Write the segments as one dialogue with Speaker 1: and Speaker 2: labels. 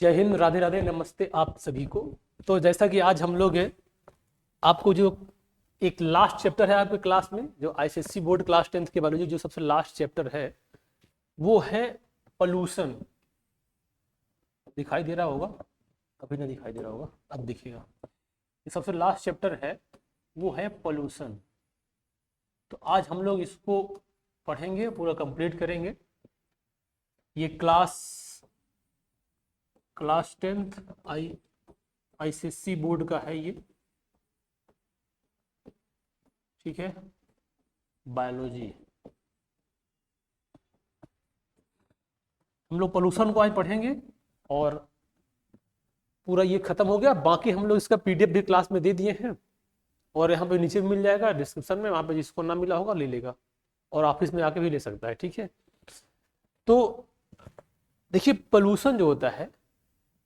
Speaker 1: जय हिंद, राधे राधे, नमस्ते आप सभी को। तो जैसा कि आज हम लोग हैं, आपको जो एक लास्ट चैप्टर है आपके क्लास में, जो आईसीएससी बोर्ड क्लास 10th के बायोलॉजी जो सबसे लास्ट चैप्टर है वो है पोल्यूशन। दिखाई दे रहा होगा? अभी नहीं दिखाई दे रहा होगा, अब दिखेगा। ये सबसे लास्ट चैप्टर है, वो है पोल्यूशन। तो आज हम लोग इसको पढ़ेंगे, पूरा कंप्लीट करेंगे। ये क्लास 10th आईसीएससी बोर्ड का है ये, ठीक है, बायोलॉजी। हम लोग पोल्यूशन को आज पढ़ेंगे और पूरा ये खत्म हो गया। बाकी हम लोग इसका पीडीएफ भी क्लास में दे दिए हैं और यहाँ पे नीचे भी मिल जाएगा डिस्क्रिप्शन में, वहाँ पे जिसको ना मिला होगा ले लेगा और ऑफिस में आके भी ले सकता है, ठीक है। तो देखिए, पोल्यूशन जो होता है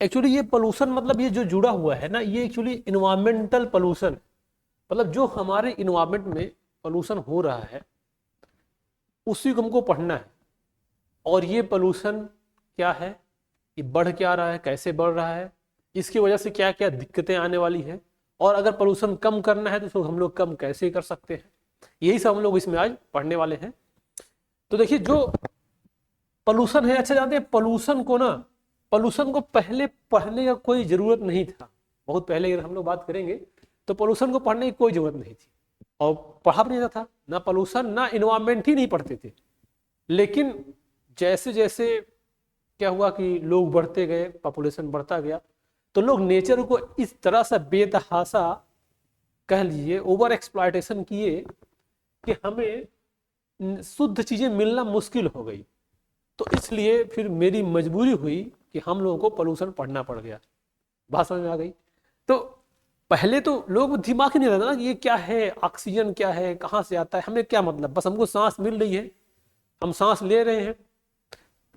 Speaker 1: एक्चुअली, ये पोल्यूशन मतलब ये जो जुड़ा हुआ है ना, ये एक्चुअली इन्वायरमेंटल पोल्यूशन, मतलब जो हमारे इन्वायरमेंट में पोल्यूशन हो रहा है उसी को हमको पढ़ना है। और ये पोल्यूशन क्या है, ये बढ़ क्या रहा है, कैसे बढ़ रहा है, इसकी वजह से क्या क्या दिक्कतें आने वाली हैं, और अगर पोल्यूशन कम करना है तो उसको हम लोग कम कैसे कर सकते हैं, यही सब हम लोग इसमें आज पढ़ने वाले हैं। तो देखिए, जो पोल्यूशन है, अच्छा जानते हैं पोल्यूशन को ना, पोल्यूशन को पहले पढ़ने का कोई जरूरत नहीं था। बहुत पहले अगर हम लोग बात करेंगे तो पोल्यूशन को पढ़ने की कोई जरूरत नहीं थी और पढ़ा भी नहीं था, ना पोल्यूशन ना इन्वायरमेंट ही नहीं पढ़ते थे। लेकिन जैसे जैसे क्या हुआ कि लोग बढ़ते गए, पॉपुलेशन बढ़ता गया, तो लोग नेचर को इस तरह से बेतहाशा कह लीजिए ओवर एक्सप्लॉयटेशन किए कि हमें शुद्ध चीजें मिलना मुश्किल हो गई। तो इसलिए फिर मेरी मजबूरी हुई कि हम लोगों को पोल्यूशन पढ़ना पड़ गया। बात समझ में आ गई? तो पहले तो लोग दिमाग ही नहीं रहता ना कि ये क्या है, ऑक्सीजन क्या है, कहाँ से आता है, हमें क्या मतलब, बस हमको सांस मिल रही है, हम सांस ले रहे हैं,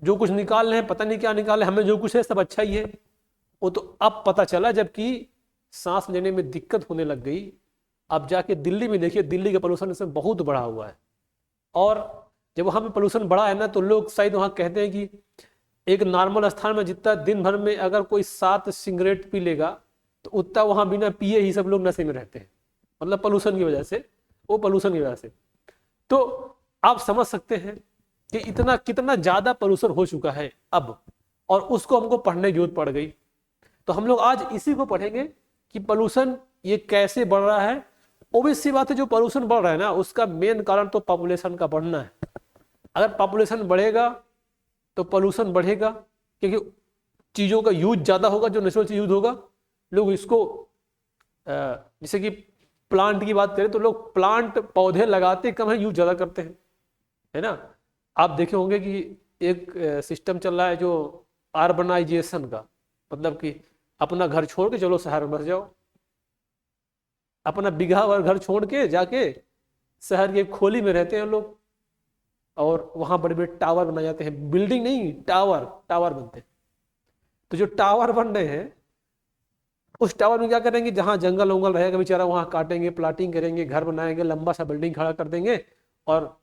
Speaker 1: जो कुछ निकाल रहे हैं पता नहीं क्या निकाल रहे हैं, हमें जो कुछ है सब अच्छा ही है। वो तो अब पता चला जबकि सांस लेने में दिक्कत होने लग गई। अब जाके दिल्ली में देखिए, दिल्ली का पोल्यूशन इसमें बहुत बढ़ा हुआ है। और जब वहाँ पे पोल्यूशन बढ़ा है ना, तो लोग शायद वहाँ कहते हैं कि एक नॉर्मल स्थान में जितना दिन भर में अगर कोई 7 सिगरेट पी लेगा तो उतना वहाँ बिना पिए ही सब लोग नशे में रहते हैं, मतलब पोल्यूशन की वजह से, वो पोल्यूशन की वजह से। तो आप समझ सकते हैं कि इतना कितना ज्यादा पोल्यूशन हो चुका है अब, और उसको हमको पढ़ने की जरूरत पड़ गई। तो हम लोग आज इसी को पढ़ेंगे कि पोल्यूशन ये कैसे बढ़ रहा है। ओबियस सी बात है, जो पोल्यूशन बढ़ रहा है ना, उसका मेन कारण तो पॉपुलेशन का बढ़ना है। अगर पॉपुलेशन बढ़ेगा तो पोल्यूशन बढ़ेगा, क्योंकि चीजों का यूज ज्यादा होगा, जो नेचुरल चीज यूज होगा। लोग इसको जैसे कि प्लांट की बात करें तो लोग प्लांट पौधे लगाते कम है, यूज ज्यादा करते हैं, है ना। आप देखे होंगे कि एक सिस्टम चल रहा है जो अर्बनाइजेशन का, मतलब कि अपना घर छोड़ के चलो शहर में बस जाओ, अपना बिगहा भर घर छोड़ के जाके शहर के खोली में रहते हैं लोग, और वहां बड़े बड़े टावर बनाए जाते हैं, बिल्डिंग नहीं, टावर बनते हैं। तो जो टावर बन रहे हैं, उस टावर में क्या करेंगे, जहां जंगल वंगल रहेगा बेचारा वहां काटेंगे, प्लाटिंग करेंगे, घर बनाएंगे, लंबा सा बिल्डिंग खड़ा कर देंगे, और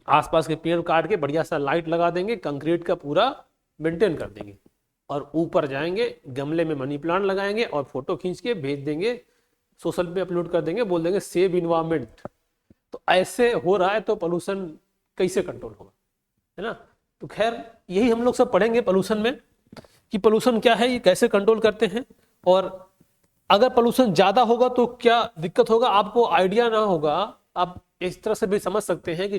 Speaker 1: आसपास के पेड़ काट के बढ़िया सा लाइट लगा देंगे, कंक्रीट का पूरा मेंटेन कर देंगे, और ऊपर जाएंगे गमले में मनी प्लांट लगाएंगे और फोटो खींच के भेज देंगे, सोशल पे अपलोड कर देंगे, बोल देंगे सेव इन्वायरमेंट। तो ऐसे हो रहा है, तो पोल्यूशन कैसे कंट्रोल होगा, है ना। तो खैर यही हम लोग सब पढ़ेंगे पोल्यूशन में, कि पोल्यूशन क्या है, ये कैसे कंट्रोल करते हैं, और अगर पोल्यूशन ज्यादा होगा तो क्या दिक्कत होगा। आपको आइडिया ना होगा, आप इस तरह से भी समझ सकते हैं कि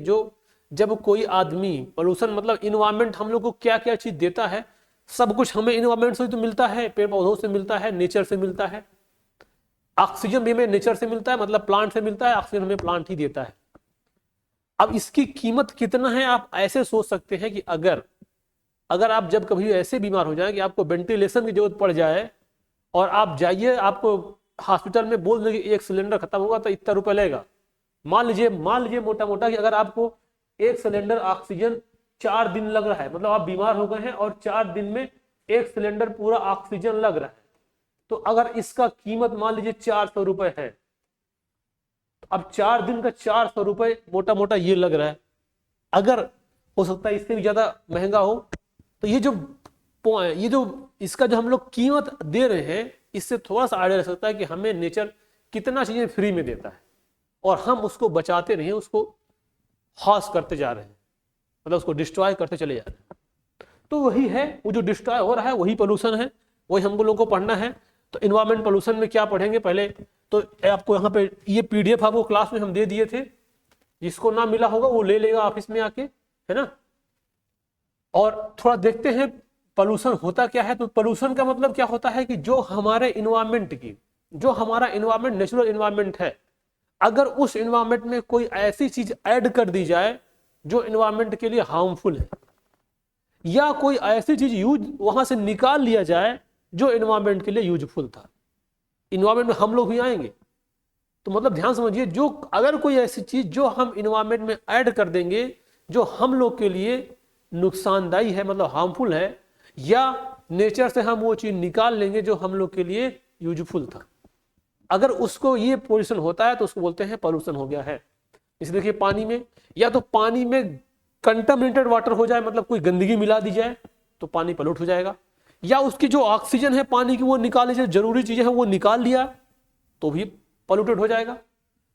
Speaker 1: जब कोई आदमी, पोल्यूशन मतलब इन्वायरमेंट हम लोग को क्या क्या चीज देता है, सब कुछ हमें इन्वायरमेंट से तो मिलता है, पेड़ पौधों से मिलता है, नेचर से मिलता है। ऑक्सीजन भी हमें नेचर से मिलता है, मतलब प्लांट से मिलता है, ऑक्सीजन हमें प्लांट ही देता है। अब इसकी कीमत कितना है, आप ऐसे सोच सकते हैं कि अगर आप जब कभी ऐसे बीमार हो जाए कि आपको वेंटिलेशन की जरूरत पड़ जाए, और आप जाइए, आपको हॉस्पिटल में बोल देंगे एक सिलेंडर खत्म होगा तो इतना रुपए लगेगा। मान लीजिए मोटा मोटा कि अगर आपको एक सिलेंडर ऑक्सीजन 4 दिन लग रहा है, मतलब आप बीमार हो गए हैं और 4 दिन में एक सिलेंडर पूरा ऑक्सीजन लग रहा है, तो अगर इसका कीमत मान लीजिए 400 रुपए है, तो अब 4 दिन का 400 रुपए मोटा मोटा ये लग रहा है। अगर हो सकता है इससे भी ज्यादा महंगा हो, तो ये जो ये जो इसका जो हम लोग कीमत दे रहे हैं, इससे थोड़ा सा आइडिया लग सकता है कि हमें नेचर कितना चीजें फ्री में देता है और हम उसको बचाते नहीं, उसको हास करते जा रहे हैं, मतलब उसको डिस्ट्रॉय करते चले जा रहे हैं। तो वही है, वो जो डिस्ट्रॉय हो रहा है वही पोल्यूशन है, वही हम लोगों को पढ़ना है। तो इन्वायरमेंट पोल्यूशन में क्या पढ़ेंगे पहले, तो आपको यहाँ पे ये पीडीएफ आपको क्लास में हम दे दिए थे, जिसको ना मिला होगा वो ले लेगा ऑफिस में आके, है ना। और थोड़ा देखते हैं पोल्यूशन होता क्या है। तो पोल्यूशन का मतलब क्या होता है कि जो हमारे इन्वायरमेंट की, जो हमारा इन्वायरमेंट नेचुरल इन्वायरमेंट है, अगर उस इन्वायरमेंट में कोई ऐसी चीज ऐड कर दी जाए जो इन्वायरमेंट के लिए हार्मफुल है, या कोई ऐसी चीज यूज वहां से निकाल लिया जाए जो इन्वायरमेंट के लिए यूजफुल था। इन्वायरमेंट में हम लोग भी आएंगे, तो मतलब ध्यान समझिए, जो अगर कोई ऐसी चीज जो हम इन्वायरमेंट में ऐड कर देंगे जो हम लोग के लिए नुकसानदायी है, मतलब हार्मफुल है, या नेचर से हम वो चीज निकाल लेंगे जो हम लोग के लिए यूजफुल था, अगर उसको ये पोल्यूशन होता है तो उसको बोलते हैं पोल्यूशन हो गया है। इसलिए देखिए पानी में, या तो पानी में कंटामिनेटेड वाटर हो जाए, मतलब कोई गंदगी मिला दी जाए तो पानी पॉल्यूट हो जाएगा, या उसकी जो ऑक्सीजन है पानी की वो निकाल लीजिए, जरूरी चीजें हैं वो निकाल लिया तो भी पॉल्यूटेड हो जाएगा।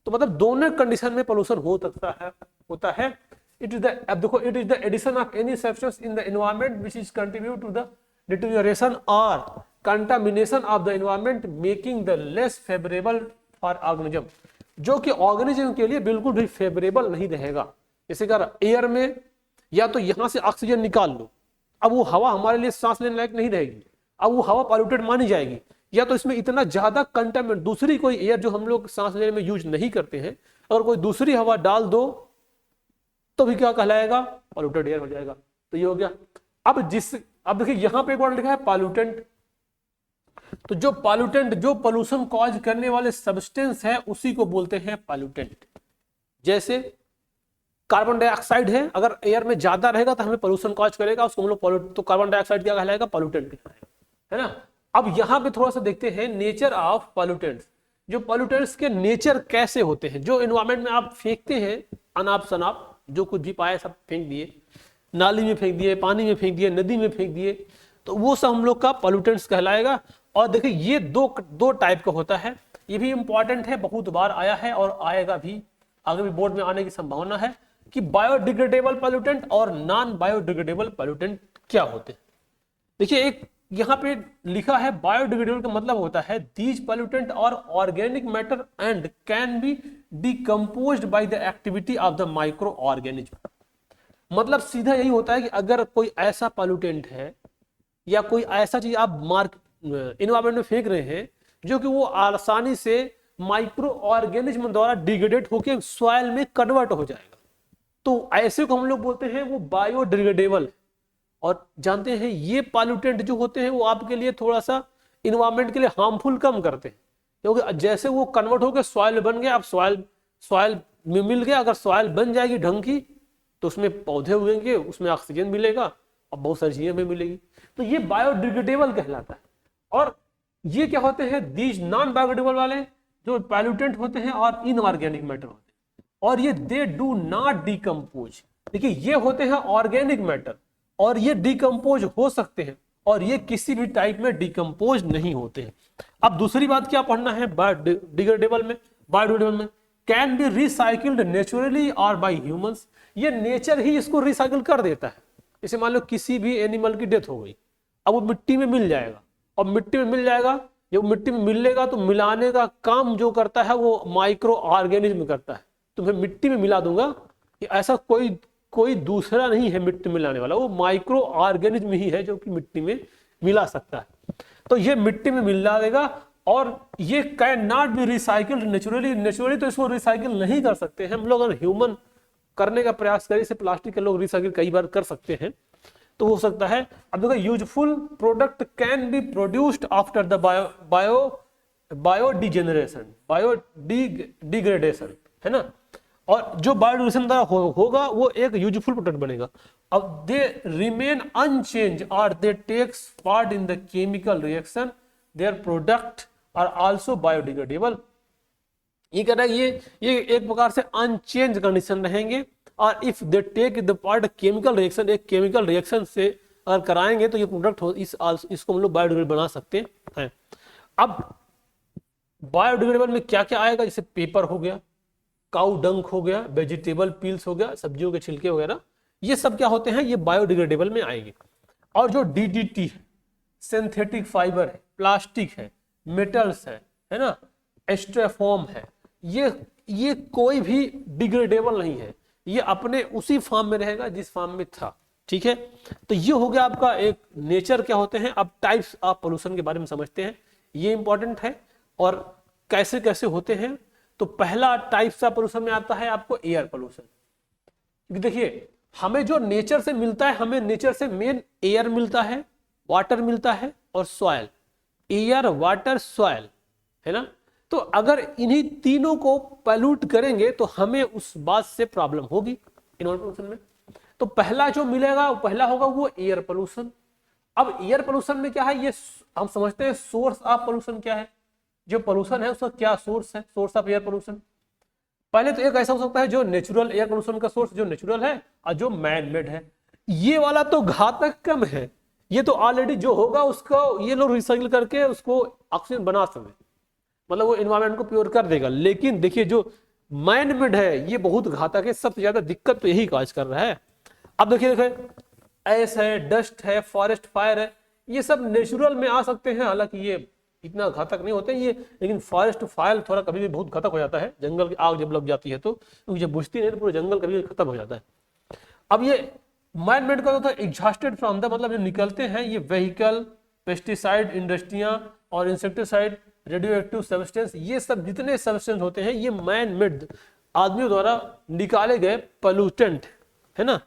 Speaker 1: तो मतलब दोनों कंडीशन में पोल्यूशन हो सकता है, होता है। इट इज द, अब देखो, it is the addition of any substance in the environment which is contribute to the deterioration और contamination of the environment making the less favourable for organism, जो कि ऑर्गेनिज्म के लिए बिल्कुल भी फेवरेबल नहीं रहेगा। जैसे अगर एयर में या तो यहां से ऑक्सीजन निकाल लो, अब वो हवा हमारे लिए सांस लेने लायक नहीं रहेगी, अब वो हवा पॉल्यूटेड मानी जाएगी, या तो इसमें इतना ज्यादा कंटामिनेट, दूसरी कोई एयर जो हम लोग सांस लेने में यूज नहीं करते हैं, अगर कोई दूसरी हवा डाल दो तो भी क्या कहलाएगा, पॉल्यूटेड एयर हो जाएगा। तो ये हो गया। अब देखिए यहां पे एक वर्ड लिखा है पॉल्यूटेंट, तो जो पॉल्यूटेंट, जो पोल्यूशन कॉज करने वाले सब्सटेंस है उसी को बोलते हैं पॉल्यूटेंट। जैसे कार्बन डाइऑक्साइड है, अगर एयर में ज्यादा रहेगा तो हमें पोल्यूशन कॉज करेगा, उसको हम लोग तो कार्बन डाइऑक्साइड क्या कहलाएगा, पॉल्यूटेंट कहलाएगा, है ना। अब यहां पे थोड़ा सा देखते हैं नेचर ऑफ पॉल्यूटेंट्स, जो पॉल्यूटेंट्स के नेचर कैसे होते हैं। जो एनवायरमेंट में आप फेंकते हैं अनाप शनाप, जो कुछ भी पाए सब फेंक दिए, नाली में फेंक दिए, पानी में फेंक दिए, नदी में फेंक दिए, तो वो सब हम लोग का पॉल्यूटेंट्स कहलाएगा। और देखिए ये दो टाइप का होता है, ये भी इंपॉर्टेंट है, बहुत बार आया है और आएगा भी, आगे भी बोर्ड में आने की संभावना है कि बायोडिग्रेडेबल पॉल्यूटेंट और नॉन बायोडिग्रेडेबल पॉल्यूटेंट क्या होते हैं। देखिए एक यहाँ पे लिखा है बायोडिग्रेडेबल का मतलब होता है दीज पॉल्यूटेंट और organic matter and can be decomposed by the activity of the micro organism. मतलब सीधा यही होता है कि अगर कोई ऐसा पॉल्यूटेंट है या कोई ऐसा चीज आप इन्वायरमेंट में फेंक रहे हैं जो कि वो आसानी से माइक्रो ऑर्गेनिज्म द्वारा डिग्रेडेट होकर सॉइल में कन्वर्ट हो जाएगा, तो ऐसे को हम लोग बोलते हैं वो बायोडिग्रेडेबल। और जानते हैं ये पॉल्यूटेंट जो होते हैं वो आपके लिए थोड़ा सा इन्वायरमेंट के लिए हार्मफुल कम करते हैं, क्योंकि जैसे वो कन्वर्ट होकर सॉइल बन गया, अब सॉइल में मिल गया, अगर सॉइल बन जाएगी ढंग की तो उसमें पौधे उगेंगे, उसमें ऑक्सीजन मिलेगा और बहुत सारी चीजें हमें मिलेगी, तो ये बायोडिग्रेडेबल कहलाता है। और ये क्या होते हैं, दीज नॉन बायोडिग्रेडेबल वाले जो पॉल्यूटेंट होते हैं और इनऑर्गेनिक मैटर होते हैं, और ये दे डू नॉट डिकम्पोज। देखिए ये होते हैं ऑर्गेनिक मैटर और ये डिकम्पोज हो सकते हैं, और ये किसी भी टाइप में डिकम्पोज नहीं होते हैं। अब दूसरी बात क्या पढ़ना है बायोडिग्रेडेबल में, बायोडिग्रेडेबल में कैन बी रिसाइकिल्ड नेचुरली और बाय ह्यूमंस, ये नेचर ही इसको रिसाइकिल कर देता है। जैसे मान लो किसी भी एनिमल की डेथ हो गई, अब वो मिट्टी में मिल जाएगा, और मिट्टी में मिल जाएगा, जब मिट्टी में मिलेगा तो मिलाने का काम जो करता है वो माइक्रो ऑर्गेनिज्म करता है। तुम्हें मिट्टी में मिला दूंगा, कि ऐसा कोई दूसरा नहीं है मिट्टी में मिलाने वाला, वो माइक्रो ऑर्गेनिज्म ही है जो कि मिट्टी में मिला सकता है। तो ये मिट्टी में मिला देगा, और ये can not be recycled naturally तो इसको रिसाइकिल नहीं कर सकते हैं हम लोग। अगर ह्यूमन करने का प्रयास करें, से प्लास्टिक के लोग रिसाइकिल कई बार कर सकते हैं तो हो सकता है। अब देखो useful product can be produced after the biodegeneration, biodegradation, है ना। और जो बायोडिग्रेडेशन द्वारा होगा वो एक यूजफुल प्रोडक्ट बनेगा। अब दे रिमेन अनचेंज और they takes part in the chemical reaction, their product are also biodegradable. ये कह रहा है ये एक प्रकार से अनचेंज कंडीशन रहेंगे, और if they take the part chemical reaction, एक केमिकल रिएक्शन से अगर कराएंगे तो ये प्रोडक्ट इसको हम लोग बायोडिग्रेडेबल बना सकते हैं। अब बायोडिग्रेडेबल में क्या क्या आएगा, जैसे पेपर हो गया, काउ डंक हो गया, वेजिटेबल पील्स हो गया, सब्जियों के छिलके वगैरह, ये सब क्या होते हैं, ये बायोडिग्रेडेबल में आएंगे। और जो DDT है, सिंथेटिक फाइबर है, प्लास्टिक है, मेटल्स है ना, स्ट्रेफॉर्म है, ये कोई भी डिग्रेडेबल नहीं है, ये अपने उसी फॉर्म में रहेगा जिस फॉर्म में था। ठीक है, तो ये हो गया आपका एक नेचर क्या होते हैं। अब टाइप्स ऑफ पोल्यूशन के बारे में समझते हैं, ये इंपॉर्टेंट है और कैसे कैसे होते हैं। तो पहला टाइप्स ऑफ पोल्यूशन में आता है आपको एयर पोल्यूशन। क्योंकि देखिए हमें जो नेचर से मिलता है, हमें नेचर से मेन एयर मिलता है, वाटर मिलता है और सॉइल, एयर वाटर सॉइल, है ना। तो अगर इन्हीं तीनों को पॉल्यूट करेंगे तो हमें उस बात से प्रॉब्लम होगी इन्वायरमेंट पोल्यूशन में। तो पहला जो मिलेगा, पहला होगा वो एयर पोल्यूशन। अब एयर पोल्यूशन में क्या है, ये हम समझते हैं सोर्स ऑफ पोल्यूशन क्या है, जो पोल्यूशन है उसका क्या सोर्स है, सोर्स ऑफ एयर पोल्यूशन। पहले तो एक ऐसा हो सकता है जो नेचुरल एयर पोल्यूशन का सोर्स जो नेचुरल है और जो मैन मेड है। ये वाला तो घातक कम है, ये तो ऑलरेडी जो होगा उसको ये लोग रिसाइकिल करके उसको ऑक्सीजन बना सकते, मतलब वो एनवायरनमेंट को प्योर कर देगा। लेकिन देखिए जो मैन मेड है ये बहुत घातक है, सबसे ज्यादा दिक्कत तो यही काज कर रहा है। अब देखिए ऐस है, डस्ट है, फॉरेस्ट फायर है, ये सब नेचुरल में आ सकते हैं, हालांकि ये इतना घातक नहीं होते ये, लेकिन फॉरेस्ट फायर थोड़ा कभी भी बहुत घातक हो जाता है, जंगल की आग जब लग जाती है तो, क्योंकि जब बुझती नहीं तो पूरा जंगल कभी खत्म हो जाता है। अब ये मैन मेड का होता है एग्जॉस्टेड फ्रॉम द, मतलब जो निकलते हैं ये व्हीकल, पेस्टिसाइड, इंडस्ट्रियां और इंसेक्टिसाइड, रेडियो एक्टिव सब्सटेंस, ये सब जितने सब्सटेंस होते हैं ये मैन मेड आदमियों द्वारा निकाले गए पोल्यूटेंट है ना।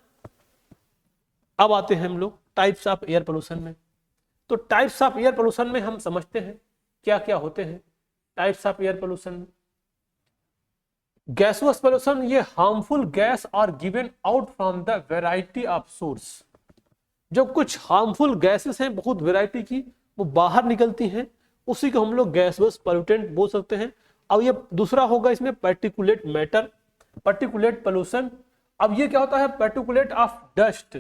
Speaker 1: अब आते हैं हम लोग टाइप्स ऑफ एयर पोल्यूशन में। तो टाइप्स ऑफ एयर पोल्यूशन में हम समझते हैं क्या क्या होते हैं types of air pollution. Gaseous pollution, ये harmful gas are given out from the variety of source. जो कुछ हार्मफुल गैसेस हैं बहुत वैरायटी की, वो बाहर निकलती हैं, उसी को हम लोग गैसोस पोल्यूटेंट बोल सकते हैं। अब ये दूसरा होगा इसमें पार्टिकुलेट मैटर, पार्टिकुलेट पोल्यूशन। अब ये क्या होता है, पार्टिकुलेट ऑफ डस्ट,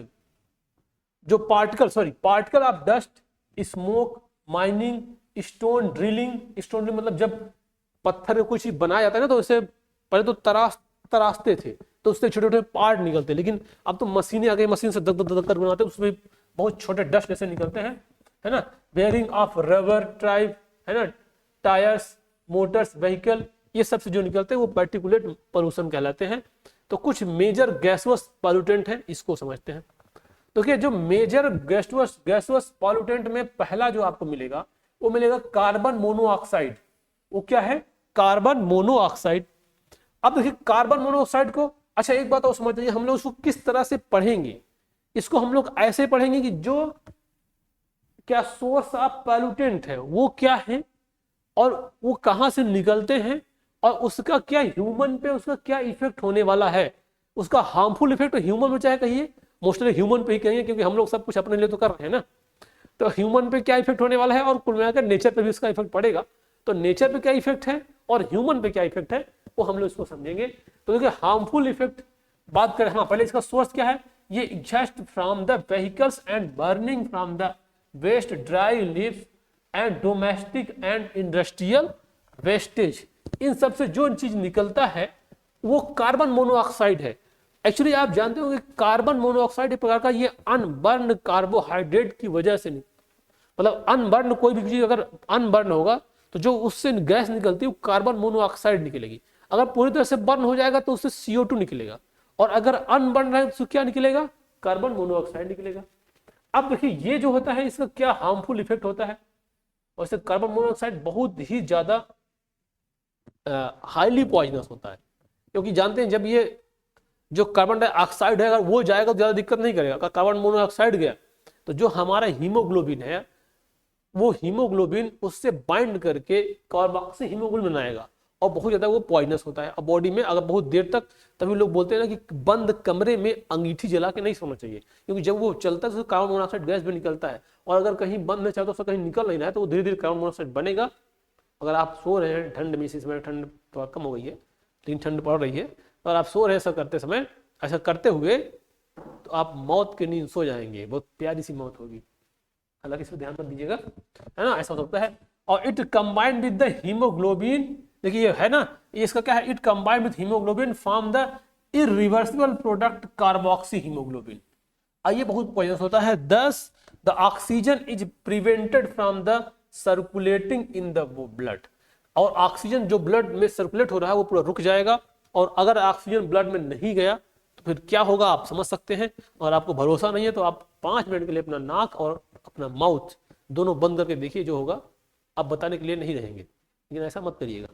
Speaker 1: जो particle of dust, smoke, mining, stone drilling. Stone drilling मतलब जब पत्थर का कुछ बनाया जाता है ना, तो उसे पहले तो तराशते थे तो उससे छोटे छोटे पार्ट निकलते, लेकिन अब तो मशीनें आ गई, मशीन से दग दग दग कर बनाते हैं, उसमें बहुत छोटे डस्ट जैसे निकलते हैं, है ना। बेयरिंग ऑफ रबर ट्राइब, है ना, टायर्स, मोटर्स, व्हीकल, ये सब से जो निकलते हैं वो पार्टिकुलेट पोल्यूशन कहलाते हैं। तो कुछ मेजर गैसोस पॉल्यूटेंट है, इसको समझते हैं। तो क्या जो मेजर गैसोस पॉल्यूटेंट में पहला जो आपको मिलेगा वो मिलेगा कार्बन मोनोऑक्साइड। वो क्या है, कार्बन मोनोऑक्साइड। अब देखिए कार्बन मोनोऑक्साइड को, अच्छा एक बात और समझ लीजिए, हम लोग उसको किस तरह से पढ़ेंगे। इसको हम लोग ऐसे पढ़ेंगे कि जो क्या सोर्स ऑफ पॉल्यूटेंट है वो क्या है और वो कहां से निकलते हैं और उसका क्या ह्यूमन पे उसका क्या इफेक्ट होने वाला है। उसका हार्मफुल इफेक्ट ह्यूमन में चाहे कहिए, मोस्टली ह्यूमन पे ही कहेंगे क्योंकि हम लोग सब कुछ अपने लिए तो कर रहे हैं ना। तो ह्यूमन पे क्या इफेक्ट होने वाला है और कुल मिलाकर नेचर पे भी इसका इफेक्ट पड़ेगा। तो नेचर पे क्या इफेक्ट है और ह्यूमन पे क्या इफेक्ट है वो हम लोग इसको समझेंगे। तो देखिए हार्मफुल इफेक्ट बात करें, हाँ पहले इसका सोर्स क्या है, ये exhaust from the vehicles and burning from the waste dry leaves and domestic and industrial wastage. इन सब से जो चीज निकलता है वो कार्बन मोनोऑक्साइड है। एक्चुअली आप जानते होंगे कार्बन मोनोऑक्साइड एक प्रकार का ये अनबर्न कार्बोहाइड्रेट की वजह से, मतलब अनबर्न कोई भी चीज अगर अनबर्न होगा तो जो उससे गैस निकलती है वो कार्बन मोनोऑक्साइड निकलेगी। अगर पूरी तरह से बर्न हो जाएगा तो उससे CO2 निकलेगा, और अगर अनबर्न रहेगा तो क्या निकलेगा, कार्बन मोनोऑक्साइड निकलेगा। अब देखिए ये जो होता है इसका क्या हार्मफुल इफेक्ट होता है। वैसे कार्बन मोनोऑक्साइड बहुत ही ज्यादा हाईली पॉइजनस होता है, क्योंकि जानते हैं जब ये जो कार्बन डाइऑक्साइड है अगर वो जाएगा तो ज्यादा दिक्कत नहीं करेगा। अगर कार्बन मोनोऑक्साइड गया तो जो हमारा हीमोग्लोबिन है वो हीमोग्लोबिन उससे बाइंड करके कार्बोक्सी हीमोग्लोबिन बनाएगा और बहुत ज्यादा वो पॉइजनस होता है। अब बॉडी में अगर बहुत देर तक, तभी लोग बोलते हैं ना कि बंद कमरे में अंगीठी जला के नहीं सोना चाहिए, क्योंकि जब वो चलता है तो कार्बन मोनोऑक्साइड गैस भी निकलता है, और अगर कहीं बंद नहीं चाहते तो कहीं निकल नहीं रहा है तो वो धीरे धीरे कार्बन मोनोऑक्साइड बनेगा। अगर आप सो रहे हैं ठंड में, इसी समय ठंड थोड़ा कम हो गई है लेकिन ठंड पड़ रही है, अगर आप सो रहे हैं ऐसा करते समय, ऐसा करते हुए तो आप मौत की नींद सो जाएंगे, बहुत प्यारी सी मौत होगी। हालांकि इसमें ध्यान मत दीजिएगा, है ना, ऐसा हो सकता है। और it combined with the haemoglobin, देखिए है ना, ये इसका क्या है, it combined with haemoglobin form the irreversible product carboxy haemoglobin. ये बहुत पॉइजनस होता है। दस the oxygen is prevented from the circulating in the blood, और ऑक्सीजन जो ब्लड में सर्कुलेट हो रहा है वो पूरा रुक जाएगा, और अगर ऑक्सीजन ब्लड में नहीं गया तो फिर क्या होगा आप समझ सकते हैं। और आपको भरोसा नहीं है तो आप 5 मिनट के लिए अपना नाक और अपना माउथ दोनों बंद करके देखिए, जो होगा आप बताने के लिए नहीं रहेंगे, लेकिन ऐसा मत करिएगा,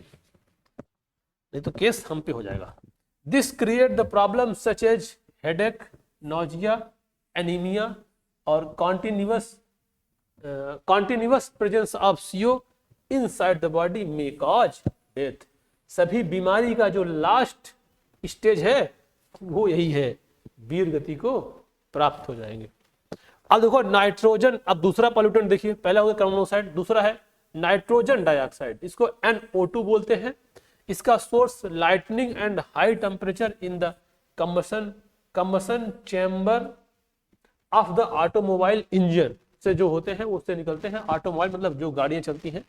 Speaker 1: नहीं तो केस हम पे हो जाएगा। This create the problem such as headache, nausea, anaemia और continuous presence of CO inside the body may cause death. सभी बीमारी का जो लास्ट स्टेज है वो यही है, वीर गति को प्राप्त हो जाएंगे। अब देखो नाइट्रोजन, अब दूसरा पॉल्यूटेंट देखिए, पहला हो गया कार्बन मोनोऑक्साइड, दूसरा है नाइट्रोजन डाइऑक्साइड, इसको NO2 बोलते हैं। इसका source lightning and high temperature in the combustion chamber of the automobile engine से जो होते हैं उससे निकलते हैं। ऑटोमोबाइल मतलब जो गाड़ियां चलती हैं।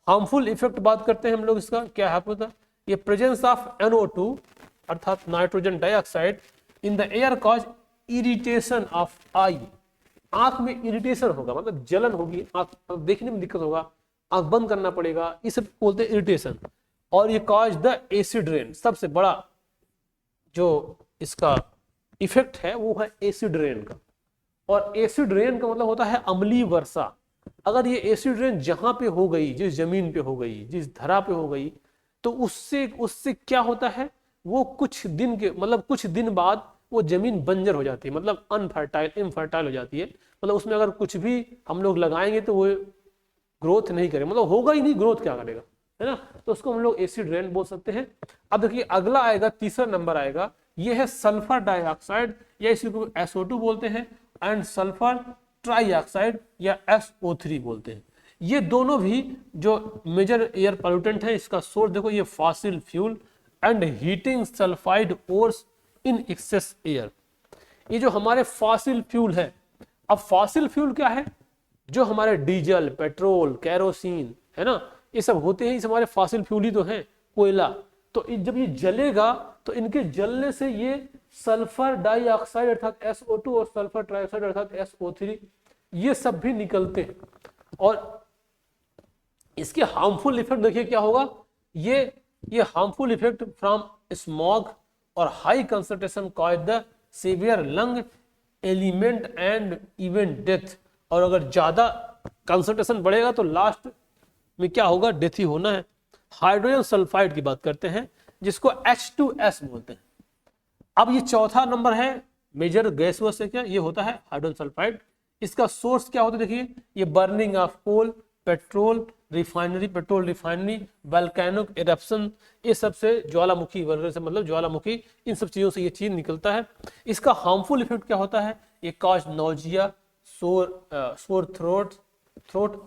Speaker 1: हार्मफुल इफेक्ट बात करते हैं हम लोग, इसका क्या है पता, ये प्रेजेंस ऑफ NO2 अर्थात nitrogen dioxide in the air cause irritation of eye, आंख में इरिटेशन होगा, मतलब जलन होगी, आंख देखने में दिक्कत होगा, आंख बंद करना पड़ेगा, इसे बोलते हैं इरिटेशन। और ये कॉज द एसिड रेन, सबसे बड़ा जो इसका इफेक्ट है वो है एसिड रेन का। और एसिड रेन का मतलब होता है अम्लीय वर्षा। अगर ये एसिड रेन जहां पे हो गई, जिस जमीन पे हो गई, जिस धरा पे हो गई, तो उससे क्या होता है, वो कुछ दिन के मतलब कुछ दिन बाद वो जमीन बंजर हो जाती है, मतलब इनफर्टाइल हो जाती है। मतलब उसमें अगर कुछ भी हम लोग लगाएंगे तो वो ग्रोथ नहीं करेगा, मतलब होगा ही नहीं, ग्रोथ क्या करेगा, है ना। तो उसको हम लोग एसिड रेन बोल सकते हैं। अब देखिए अगला आएगा, तीसरा नंबर आएगा, ये है सल्फर डाइऑक्साइड, या इसी को SO2 बोलते हैं, एंड सल्फर ट्राइऑक्साइड या SO3 बोलते हैं। ये दोनों भी जो मेजर एयर पॉल्यूटेंट है, इसका सोर्स देखो, ये fossil fuel and heating sulphide ores in excess air. ये जो हमारे फॉसिल फ्यूल है, अब फॉसिल फ्यूल क्या है, जो हमारे डीजल, पेट्रोल, कैरोसिन, है ना, ये सब होते हैं, इस हमारे फॉसिल फ्यूल ही तो हैं, कोयला। तो जब ये जलेगा तो इनके जलने से ये सल्फर डाइऑक्साइड अर्थात SO2 और सल्फर ट्राइऑक्साइड अर्थात SO3 ये सब भी निकलते हैं। और इसके हार्मफुल इफेक्ट देखिए क्या होगा, ये हार्मफुल इफेक्ट फ्रॉम स्मॉग और high concentration cause the severe lung element and even death. और अगर ज्यादा कंसंट्रेशन बढ़ेगा तो लास्ट में क्या होगा, डेथ ही होना है। हाइड्रोजन सल्फाइड की बात करते हैं, जिसको H2S बोलते हैं। अब ये चौथा नंबर है मेजर गैस से क्या, ये होता है हाइड्रोजन सल्फाइड। इसका सोर्स क्या होता है, देखिए ये burning of coal, petrol refinery, volcanic eruption, ये सबसे ज्वालामुखी वगैरह से, मतलब ज्वालामुखी, इन सब चीजों से ये चीज निकलता है। इसका हार्मफुल इफेक्ट क्या होता है, ये cause nausea, sore throat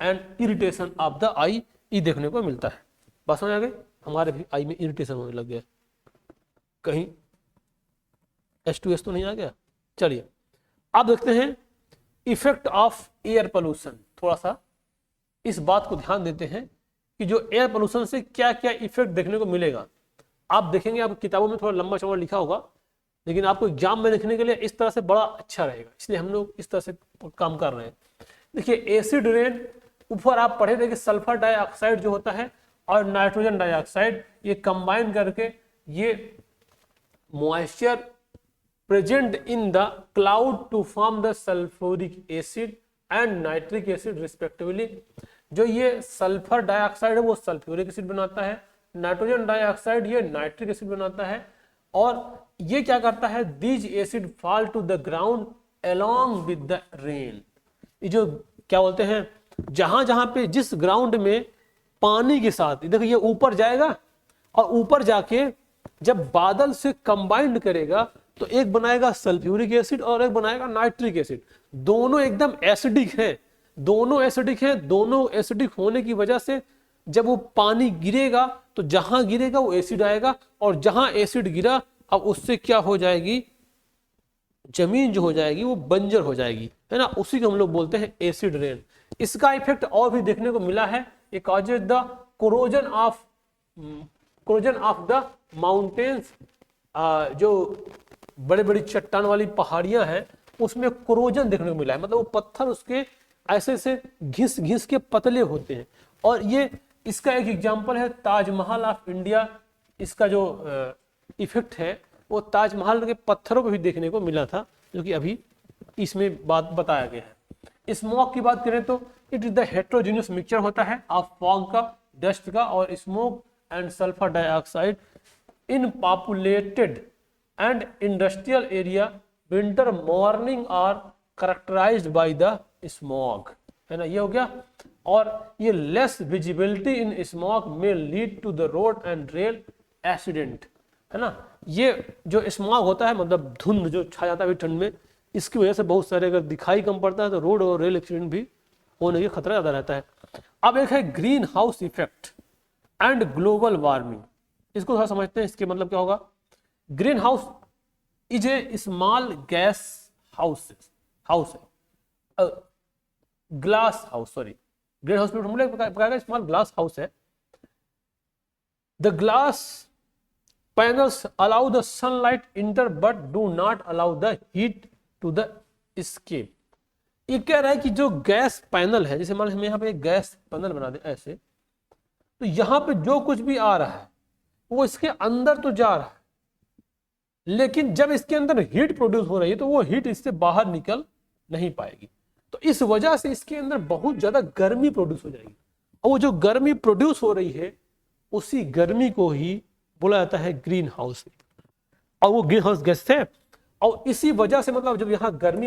Speaker 1: and irritation of the eye, ये देखने को मिलता है। बस समझ आ गए, हमारे भी आई में इरिटेशन होने लग गया, कहीं H2S तो नहीं आ गया। चलिए अब देखते हैं इफेक्ट ऑफ एयर पोल्यूशन। थोड़ा सा इस बात को ध्यान देते हैं कि जो एयर पोल्यूशन से क्या क्या इफेक्ट देखने को मिलेगा। आप देखेंगे, आप किताबों में थोड़ा लंबा चौड़ा लिखा होगा, लेकिन आपको एग्जाम में लिखने के लिए इस तरह से बड़ा अच्छा रहेगा, इसलिए हम लोग इस तरह से काम कर रहे हैं। देखिए एसिड रेन, ऊपर आप पढ़े थे कि सल्फर डाइऑक्साइड जो होता है और नाइट्रोजन डाइऑक्साइड, ये कंबाइन करके ये moisture present in the cloud to form the sulphuric acid and nitric acid respectively. जो ये सल्फर डाइऑक्साइड है वो सल्फ्यूरिक एसिड बनाता है, नाइट्रोजन डाइऑक्साइड ये नाइट्रिक एसिड बनाता है। और ये क्या करता है, these acid fall to the ground along with the rain. ये जो क्या बोलते हैं, जहां जहां पे जिस ग्राउंड में पानी के साथ, देखो ये ऊपर जाएगा और ऊपर जाके जब बादल से कंबाइंड करेगा तो एक बनाएगा सल्फ्यूरिक एसिड और एक बनाएगा नाइट्रिक एसिड। दोनों एकदम एसिडिक है, दोनों एसिडिक होने की वजह से जब वो पानी गिरेगा तो जहां गिरेगा वो एसिड आएगा, और जहां एसिड गिरा अब उससे क्या हो जाएगी, जमीन जो हो जाएगी वो बंजर हो जाएगी, है ना, उसी को हम लोग बोलते हैं एसिड रेन। इसका इफेक्ट और भी देखने को मिला है, ये causes the corrosion of the mountains, जो बड़े बड़ी चट्टान वाली पहाड़ियां हैं उसमें कोरोजन देखने को मिला है, मतलब वो पत्थर उसके ऐसे से घिस घिस के पतले होते हैं। और ये इसका एक एग्जांपल है ताजमहल ऑफ इंडिया, इसका जो इफेक्ट है वो ताजमहल के पत्थरों पर भी देखने को मिला था, जो कि अभी इसमें बात बताया गया है। स्मोक की बात करें तो it is the heterogeneous mixture होता है ऑफ फॉग का, डस्ट का और smoke and sulphur dioxide in populated and industrial area. Winter morning are characterised by the smog, है ना, ये हो गया। और ये लेस विजिबिलिटी इन स्मॉग में lead to the road and rail accident, है ना। ये जो स्मॉग होता है मतलब धुंध जो छा जाता है ठंड में, इसकी वजह से बहुत सारे अगर दिखाई कम पड़ता है तो रोड और रेल एक्सीडेंट भी होने की खतरा ज्यादा रहता है। अब एक है green house effect and global warming, इसको थोड़ा समझते हैं, इसके मतलब क्या होगा। Green house is a small gas house है, glass house, sorry, green house में स्मॉल ग्लास हाउस है। The glass panels allow the sunlight enter but do not allow the heat to the escape। ये कह रहा है कि जो gas panel है, जैसे मान लीजिए हम यहाँ पे एक गैस पैनल बना दें ऐसे, तो यहाँ पे जो कुछ भी आ रहा है वो इसके अंदर तो जा रहा है, लेकिन जब इसके अंदर हीट प्रोड्यूस हो रही है तो वो हीट इससे बाहर निकल नहीं पाएगी। तो इस वजह से इसके अंदर बहुत ज्यादा गर्मी प्रोड्यूस हो जाएगी, और वो जो गर्मी प्रोड्यूस हो रही है उसी गर्मी को ही बोला जाता है ग्रीन हाउस, और वो ग्रीन हाउस गैस है। और इसी वजह से मतलब जब यहाँ गर्मी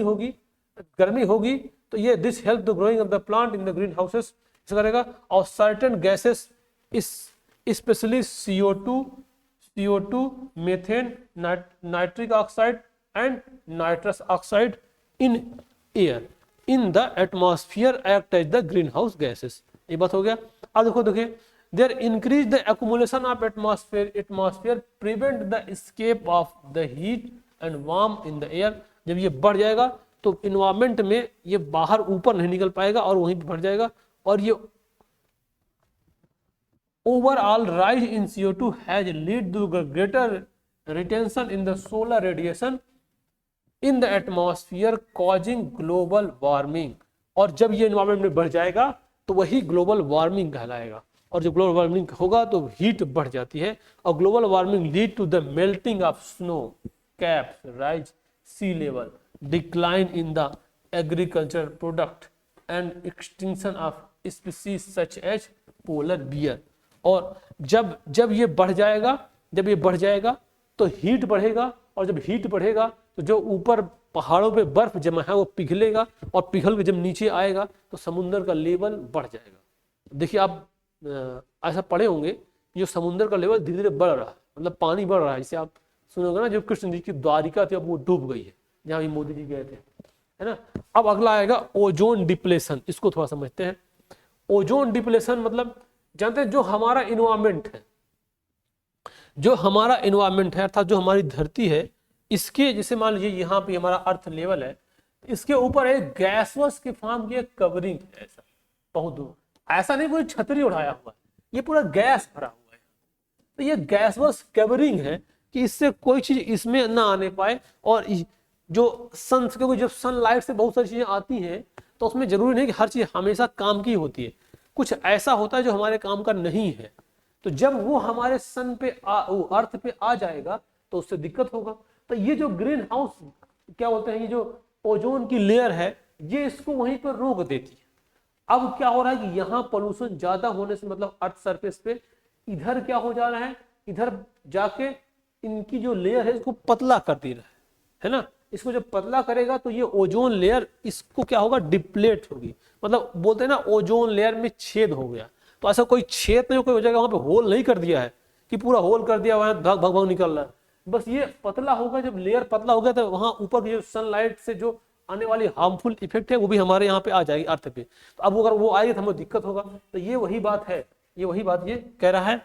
Speaker 1: होगी तो ये this help the growing of the plant in the greenhouses करेगा। और certain gases specially CO2, methane, nitric oxide and nitrous oxide in air in the atmosphere act as the greenhouse gases, ये बात हो गया। अब देखिए there increase the accumulation of atmosphere prevent the escape of the heat and warmth in the air। जब ये बढ़ जाएगा तो इन्वायरमेंट में ये बाहर ऊपर नहीं निकल पाएगा और वहीं पे बढ़ जाएगा। और ये overall rise in CO2 has lead to greater retention in the solar radiation in the atmosphere causing global warming. और जब ये इन्वायरमेंट में बढ़ जाएगा तो वही ग्लोबल वार्मिंग कहलाएगा। और जब ग्लोबल वार्मिंग होगा तो हीट बढ़ जाती है, और global warming lead to the melting of snow caps, rise sea level, decline in the agriculture product and extinction of species such as polar bear. और जब ये बढ़ जाएगा तो हीट बढ़ेगा, और जब हीट बढ़ेगा तो जो ऊपर पहाड़ों पे बर्फ जमा है वो पिघलेगा, और पिघल के जब नीचे आएगा तो समुद्र का लेवल बढ़ जाएगा। देखिए आप ऐसा पढ़े होंगे, जो समुद्र का लेवल धीरे धीरे बढ़ रहा है, मतलब पानी बढ़ रहा है। जैसे आप सुनोगे ना, जो कृष्ण जी की द्वारिका थी अब वो डूब गई है, जहाँ भी मोदी जी गए थे, है ना। अब अगला आएगा ओजोन डिप्लेशन, इसको थोड़ा समझते हैं। ओजोन डिप्लेशन मतलब जानते हैं जो हमारा इन्वायरमेंट है अर्थात जो हमारी धरती है, इसके जैसे मान लीजिए यहाँ पे हमारा अर्थ लेवल है, इसके ऊपर एक गैसवस के फॉर्म की एक कवरिंग है, ऐसा बहुत दूर, ऐसा नहीं कोई छतरी उड़ाया हुआ है, ये पूरा गैस भरा हुआ है। तो ये गैसवस कवरिंग है कि इससे कोई चीज इसमें ना आने पाए। और जो सन, क्योंकि जब सनलाइट से बहुत सारी चीजें आती हैं तो उसमें जरूरी नहीं कि हर चीज हमेशा काम की होती है, कुछ ऐसा होता है जो हमारे काम का नहीं है। तो जब वो हमारे सन पे अर्थ पे आ जाएगा तो उससे दिक्कत होगा। तो ये जो ग्रीन हाउस क्या बोलते हैं, ये जो ओजोन की लेयर है, ये इसको वहीं पर रोक देती है। अब क्या हो रहा है कि यहाँ पोल्यूशन ज्यादा होने से मतलब अर्थ सरफेस पे इधर क्या हो जा रहा है, इधर जाके इनकी जो लेयर है इसको पतला कर दे रहा है ना। इसको जब पतला करेगा तो ये ओजोन लेयर इसको क्या होगा, डिप्लेट होगी, मतलब बोलते हैं ना ओजोन लेयर में छेद हो गया। तो ऐसा कोई छेद नहीं कोई हो जाएगा, वहां पे होल नहीं कर दिया है कि पूरा होल कर दिया वहां भाग भाग निकल रहा है, बस ये पतला होगा। जब लेयर पतला हो गया तो वहां ऊपर की जो सनलाइट से जो आने वाली हार्मफुल इफेक्ट है वो भी हमारे यहाँ पे आ जाएगी अर्थ पे। तो अब अगर वो आएगी तो हमें दिक्कत होगा। तो ये वही बात है, ये कह रहा है।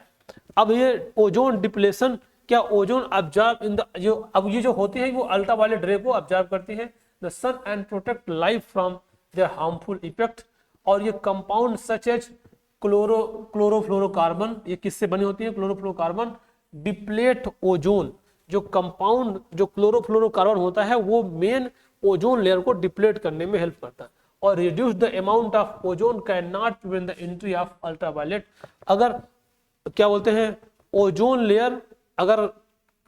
Speaker 1: अब ये ओजोन डिप्लेशन क्या ओजोन ऑब्जर्व इन द जो अब ये जो होती है वो अल्ट्रावायलेट रे को ऑब्जर्व करती है the sun and protect life from their harmful effect. और ये कंपाउंड सच एज क्लोरोफ्लोरोकार्बन, ये किससे बनी होती है? Chlorofluorocarbon deplete ozone. जो कंपाउंड जो क्लोरोफ्लोरोकार्बन होता है वो मेन ओजोन लेयर को डिप्लेट करने में हेल्प करता है। और reduce the amount of ozone can not prevent the entry of ultraviolet. अगर क्या बोलते हैं ओजोन लेयर अगर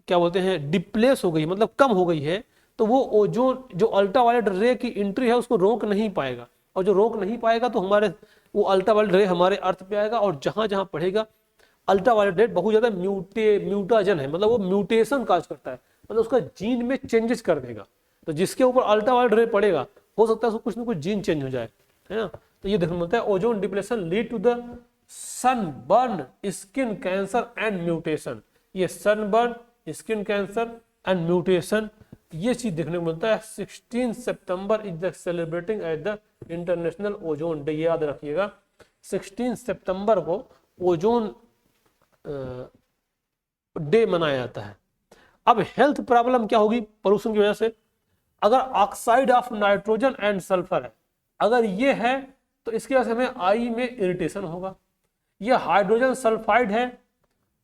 Speaker 1: क्या बोलते हैं डिप्लेस हो गई, मतलब कम हो गई है, तो वो ओजोन जो अल्ट्रावायलेट रे की एंट्री है उसको रोक नहीं पाएगा। और जो रोक नहीं पाएगा तो हमारे वो अल्ट्रावायलेट रे हमारे अर्थ पे आएगा और जहां जहां पड़ेगा अल्ट्रावायलेट रे बहुत ज्यादा म्यूटाजन है, मतलब वो म्यूटेशन काज करता है, मतलब उसका जीन में चेंजेस कर देगा। तो जिसके ऊपर अल्ट्रावायलेट रे पड़ेगा हो सकता है उसको कुछ ना कुछ जीन चेंज हो जाए, है ना। तो ये देखने मिलता है ozone depletion lead to the sunburn, skin cancer and mutation. ये sunburn, skin cancer and mutation ये चीज देखने को मिलता है। 16 September is the celebrating at the international ozone day, याद रखिएगा 16 सितंबर को ओजोन डे मनाया जाता है। अब हेल्थ प्रॉब्लम क्या होगी पोल्यूशन की वजह से? अगर oxide of nitrogen and sulphur है, अगर ये है तो इसकी वजह से हमें आई में इरिटेशन होगा। ये हाइड्रोजन सल्फाइड है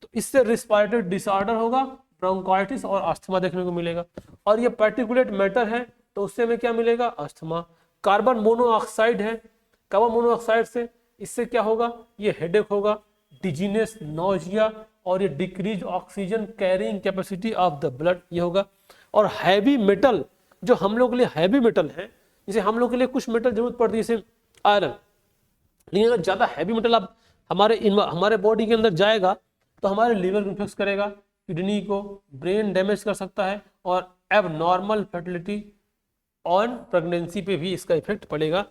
Speaker 1: तो इससे रिस्पायरेटरी डिसऑर्डर होगा, ब्रोंकाइटिस और अस्थमा देखने को मिलेगा। और ये पार्टिकुलेट मैटर है तो उससे हमें क्या मिलेगा? अस्थमा। कार्बन मोनोऑक्साइड है, कार्बन मोनोऑक्साइड से इससे क्या होगा? ये हेडेक होगा, डिजीनेस, नोजिया और ये decrease oxygen carrying capacity of the blood ये होगा। और हैवी मेटल जो हम लोग के लिए हैवी मेटल है, जैसे हम लोग के लिए कुछ मेटल जरूरत पड़ती है जैसे आयरन, लेकिन अगर ज्यादा हैवी मेटल अब हमारे बॉडी के अंदर जाएगा तो हमारे लीवर को इन्फेक्ट करेगा, किडनी को, ब्रेन डैमेज कर सकता है और एबनॉर्मल फर्टिलिटी ऑन प्रेगनेंसी पे भी इसका इफेक्ट पड़ेगा।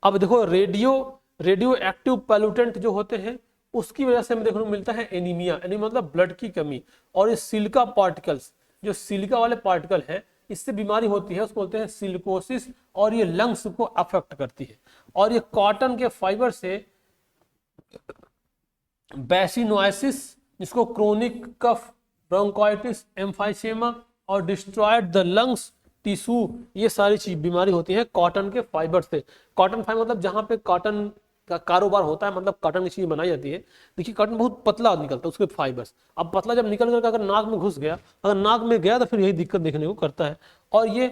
Speaker 1: अब देखो रेडियो एक्टिव पॉल्यूटेंट जो होते हैं उसकी वजह से हमें देखने को मिलता है एनीमिया, एनीमिया मतलब ब्लड की कमी। और ये सिलिका पार्टिकल्स, जो सिलिका वाले पार्टिकल है इससे बीमारी होती है, उसको बोलते हैं सिलिकोसिस, और ये लंग्स को अफेक्ट करती है। और ये कॉटन के फाइबर से बेसिनोसिस, जिसको क्रोनिक कफ, ब्रोंकाइटिस, एम्फाइसेमा और डिस्ट्रॉयड द लंग्स टिश्यू, ये सारी चीज बीमारी होती है कॉटन के फाइबर से। कॉटन फाइबर मतलब जहां पे कॉटन का कारोबार होता है, मतलब कॉटन की चीज बनाई जाती है। देखिए कॉटन बहुत पतला निकलता है उसके फाइबर्स, अब पतला जब निकल कर अगर नाक में घुस गया, अगर नाक में गया तो फिर यही दिक्कत देखने को करता है। और ये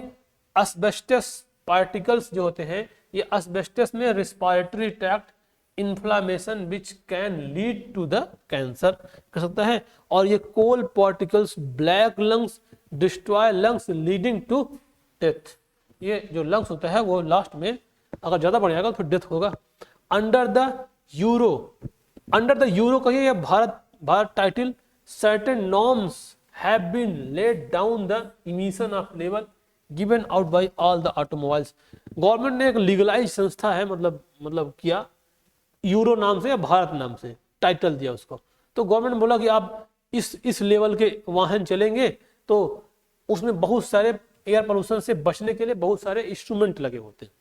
Speaker 1: एस्बेस्टस पार्टिकल्स जो होते हैं, ये एस्बेस्टस में respiratory tract inflammation which can lead to the cancer कर सकता है। और ये coal particles black lungs destroy lungs leading to death. ये जो लंग्स होता है वो लास्ट में अगर ज्यादा बढ़ जाएगा तो फिर डेथ होगा। अंडर द यूरो कहिए या Bharat title, certain norms have been laid down the emission of level given out by all the automobiles. Government ने एक लीगलाइज संस्था है, मतलब किया यूरो नाम से या भारत नाम से टाइटल दिया उसको। तो गवर्नमेंट ने बोला कि आप इस लेवल के वाहन चलेंगे तो उसमें बहुत सारे एयर पोल्यूशन से बचने के लिए बहुत सारे इंस्ट्रूमेंट लगे होते हैं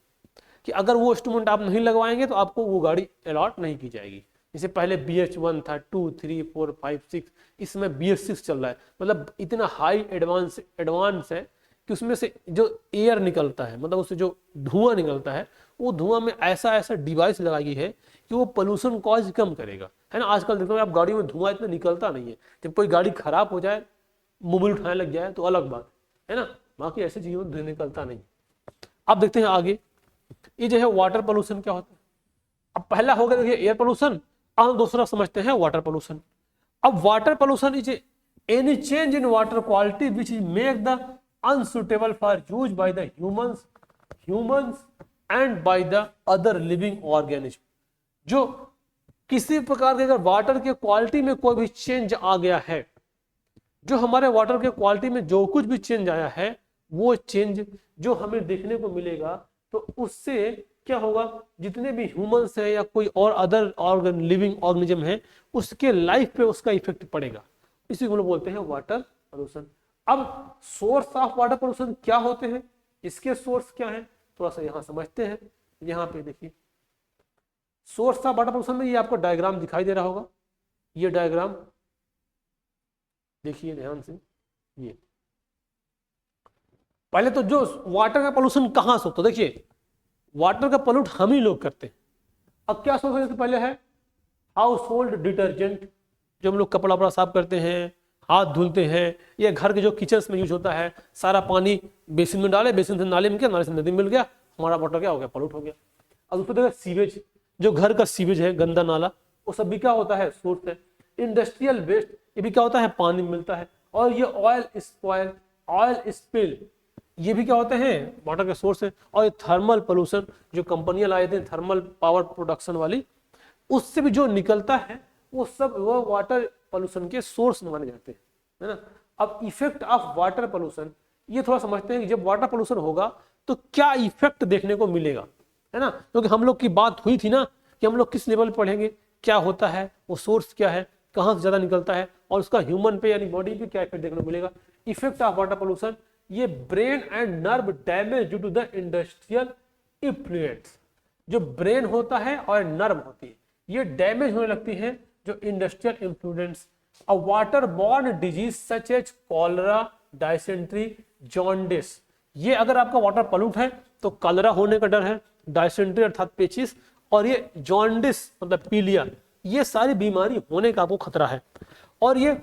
Speaker 1: कि अगर वो इंस्ट्रूमेंट आप नहीं लगवाएंगे तो आपको वो गाड़ी अलॉट नहीं की जाएगी। जैसे पहले BH1 था, 2, 3, 4, 5, 6, इसमें BS6 चल रहा है। मतलब इतना हाई एडवांस है कि उसमें से जो एयर निकलता है, मतलब उससे जो धुआं निकलता है, वो धुआं में ऐसा डिवाइस लगाई है कि वो पोल्यूशन कॉज कम करेगा, है ना। आजकल देखो आप गाड़ी में धुआं इतना निकलता नहीं है। जब कोई गाड़ी खराब हो जाए, मोबाइल उठाने लग जाए तो अलग बात है ना, बाकी ऐसी चीजों में निकलता नहीं। अब देखते हैं आगे, ये जो है वाटर पोल्यूशन क्या होता है। अब पहला हो गया देखिए एयर पोल्यूशन, अब हम दूसरा समझते हैं वाटर पोल्यूशन। अब water pollution is any change in water quality which is make the unsuitable for use by the humans and by the other living organism. जो किसी प्रकार के अगर वाटर के क्वालिटी में कोई भी चेंज आ गया है, जो हमारे वाटर के क्वालिटी में जो कुछ भी चेंज आया है, वो चेंज जो हमें देखने को मिलेगा तो उससे क्या होगा, जितने भी ह्यूमंस है या कोई और अदर लिविंग ऑर्गेनिज्म है उसके लाइफ पे उसका इफेक्ट पड़ेगा। इसी को लोग बोलते हैं वाटर पोल्यूशन। अब सोर्स ऑफ वाटर पोल्यूशन क्या होते हैं, इसके सोर्स क्या है, थोड़ा सा यहां समझते हैं। यहाँ पे देखिए सोर्स ऑफ वाटर पोल्यूशन में ये आपको डायग्राम दिखाई दे रहा होगा, ये डायग्राम देखिए ध्यान से, ये पहले तो जो वाटर का पोल्यूशन कहाँ से होता है, देखिए वाटर का पोल्यूट हम ही लोग करते हैं। अब क्या सोचते हैं, पहले है हाउस होल्ड डिटर्जेंट, जो हम लोग कपड़ा वपड़ा साफ करते हैं, हाथ धुलते हैं, या घर के जो किचन में यूज होता है, सारा पानी बेसिन में डाले, बेसिन से नाले में गया, नाले से नदी में मिल गया, हमारा वाटर क्या हो गया, पोल्यूट हो गया। अब उसको देखा सीवेज, जो घर का सीवेज है, गंदा नाला, वो सब भी क्या होता है, सोर्स है। इंडस्ट्रियल वेस्ट, ये भी क्या होता है, पानी में मिलता है। और ये ऑयल स्पॉइल, ऑयल स्पिल, ये भी क्या होते हैं, वाटर के सोर्स है। और ये थर्मल पोल्यूशन, जो कंपनियां लाए थे थर्मल पावर प्रोडक्शन वाली, उससे भी जो निकलता है वो सब वो वाटर पोल्यूशन के सोर्स माने जाते हैं, है ना। अब इफेक्ट ऑफ वाटर पोल्यूशन, ये थोड़ा समझते हैं कि जब वाटर पोल्यूशन होगा तो क्या इफेक्ट देखने को मिलेगा, है ना। क्योंकि हम लोग की बात हुई थी ना कि हम लोग किस लेवल पढ़ेंगे, क्या होता है, वो सोर्स क्या है, कहाँ से ज्यादा निकलता है, और उसका ह्यूमन पे यानी बॉडी पे क्या इफेक्ट देखने को मिलेगा। इफेक्ट ऑफ वाटर पोल्यूशन, ये brain and nerve damage due to the industrial influence, जो ब्रेन होता है और नर्व होती है, ये डैमेज होने लगती है जो industrial influence. A water borne disease such as cholera, dysentery, jaundice, ये अगर आपका वाटर पोल्यूट है तो कॉलरा होने का डर है, डायसेंट्री अर्थात पेचिस, और ये जॉन्डिस मतलब पीलिया, ये सारी बीमारी होने का आपको खतरा है। और ये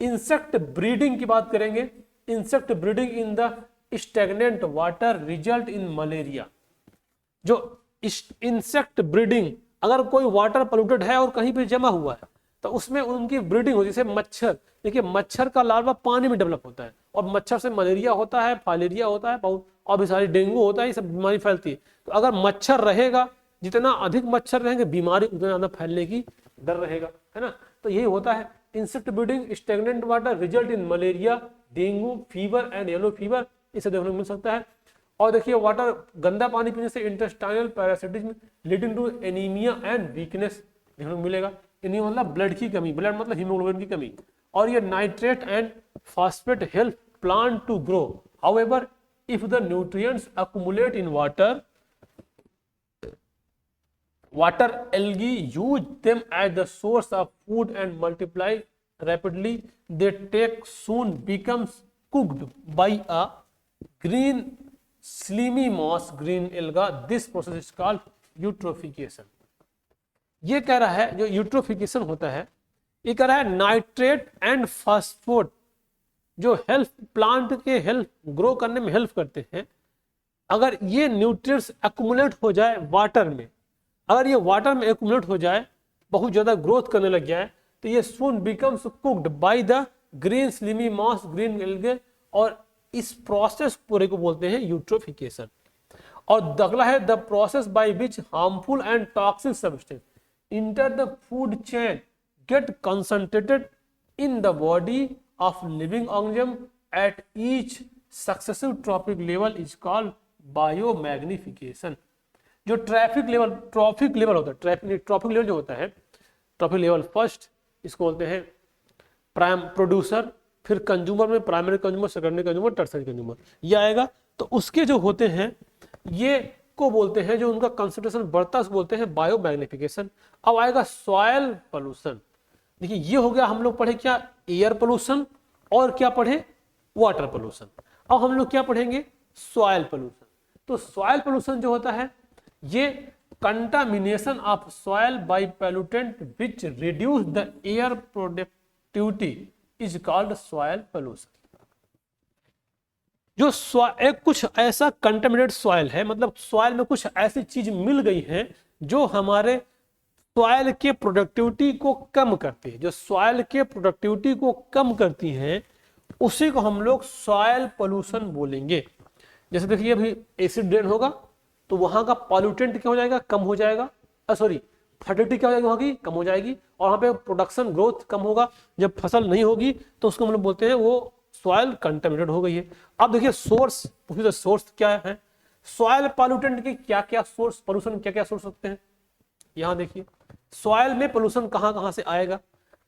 Speaker 1: इंसेक्ट ब्रीडिंग की बात करेंगे, insect breeding in the stagnant water result in malaria. जो इंसेक्ट ब्रीडिंग, अगर कोई वाटर पोल्यूटेड है और कहीं पे जमा हुआ है तो उसमें उनकी ब्रीडिंग होती है, जैसे मच्छर, देखिए मच्छर का लार्वा पानी में डेवलप होता है, और मच्छर से मलेरिया होता है, फाइलेरिया होता है बहुत, और भी सारी डेंगू होता है, ये सब बीमारी फैलती है। तो अगर मच्छर रहेगा, जितना अधिक मच्छर रहेंगे बीमारी उतना ज्यादा फैलने की डर रहेगा, है ना। तो यही होता है, insect breeding stagnant water result in malaria, dengue fever and yellow fever, इसे देखने को मिल सकता है। और देखिए वाटर, गंदा पानी पीने से intestinal parasitism leading to anaemia and weakness देखने को मिलेगा। एनीमिया मतलब ब्लड की कमी, ब्लड मतलब हीमोग्लोबिन की कमी। और ये nitrate and phosphate help plant to grow, however if the nutrients accumulate in water, water algae use them as the source of food and multiply rapidly. They take soon becomes cooked by a green slimy moss, green alga. This process is called eutrophication. ये कह रहा है, जो eutrophication होता है, ये कह रहा है नाइट्रेट एंड फास्फोट जो हेल्प प्लांट के हेल्प ग्रो करने में हेल्प करते हैं, अगर ये न्यूट्रिएंट्स एक्युमुलेट हो जाए वाटर में, अगर ये वाटर में एक्युमुलेट हो जाए, बहुत ज्यादा ग्रोथ करने लग जाए, तो ये soon becomes cooked by the green slimy moss, green algae, और इस प्रोसेस पूरे को बोलते हैं यूट्रोफिकेशन। और अगला है the process by which harmful and toxic substance enter the food chain get concentrated in the body of living organism at each successive trophic level is called biomagnification. जो ट्रॉफिक लेवल होता है, trophic level जो होता है, trophic level first, इसको बोलते हैं prime producer, फिर कंज्यूमर में primary consumer, secondary consumer, tertiary consumer, ये आएगा। तो उसके जो होते हैं ये को बोलते हैं, जो उनका कंसंट्रेशन बढ़ता है उसको बोलते हैं बायोमैग्निफिकेशन। अब आएगा सॉयल पोल्यूशन। देखिए ये हो गया, हम लोग पढ़े क्या, एयर पोल्यूशन, और क्या पढ़े, वाटर पोल्यूशन। अब हम लोग क्या पढ़ेंगे, सॉयल पोल्यूशन। तो सॉयल पोल्यूशन जो होता है, ये contamination of soil by pollutant which reduce the air productivity is called soil pollution. जो एक कुछ ऐसा कंटामिनेटेड सॉयल है, मतलब सॉयल में कुछ ऐसी चीज मिल गई है जो हमारे सॉयल के प्रोडक्टिविटी को कम करती है, जो सॉयल के प्रोडक्टिविटी को कम करती है, उसी को हम लोग सॉयल पोल्यूशन बोलेंगे। जैसे देखिए अभी एसिड ड्रेन होगा तो वहां का पॉल्यूटेंट क्या हो जाएगा, कम हो जाएगा, सॉरी फर्टिलिटी क्या हो जाएगी, वहां की कम हो जाएगी, और वहां पे प्रोडक्शन ग्रोथ कम होगा। जब फसल नहीं होगी तो उसको हम लोग बोलते हैं वो सॉयल कंटामिनेटेड हो गई है। अब देखिए सोर्स, सोर्स क्या है, सॉयल पॉल्यूटेंट के क्या क्या सोर्स, पोल्यूशन क्या क्या सोर्स होते हैं। यहाँ देखिए सॉयल में पोल्यूशन कहाँ कहाँ से आएगा,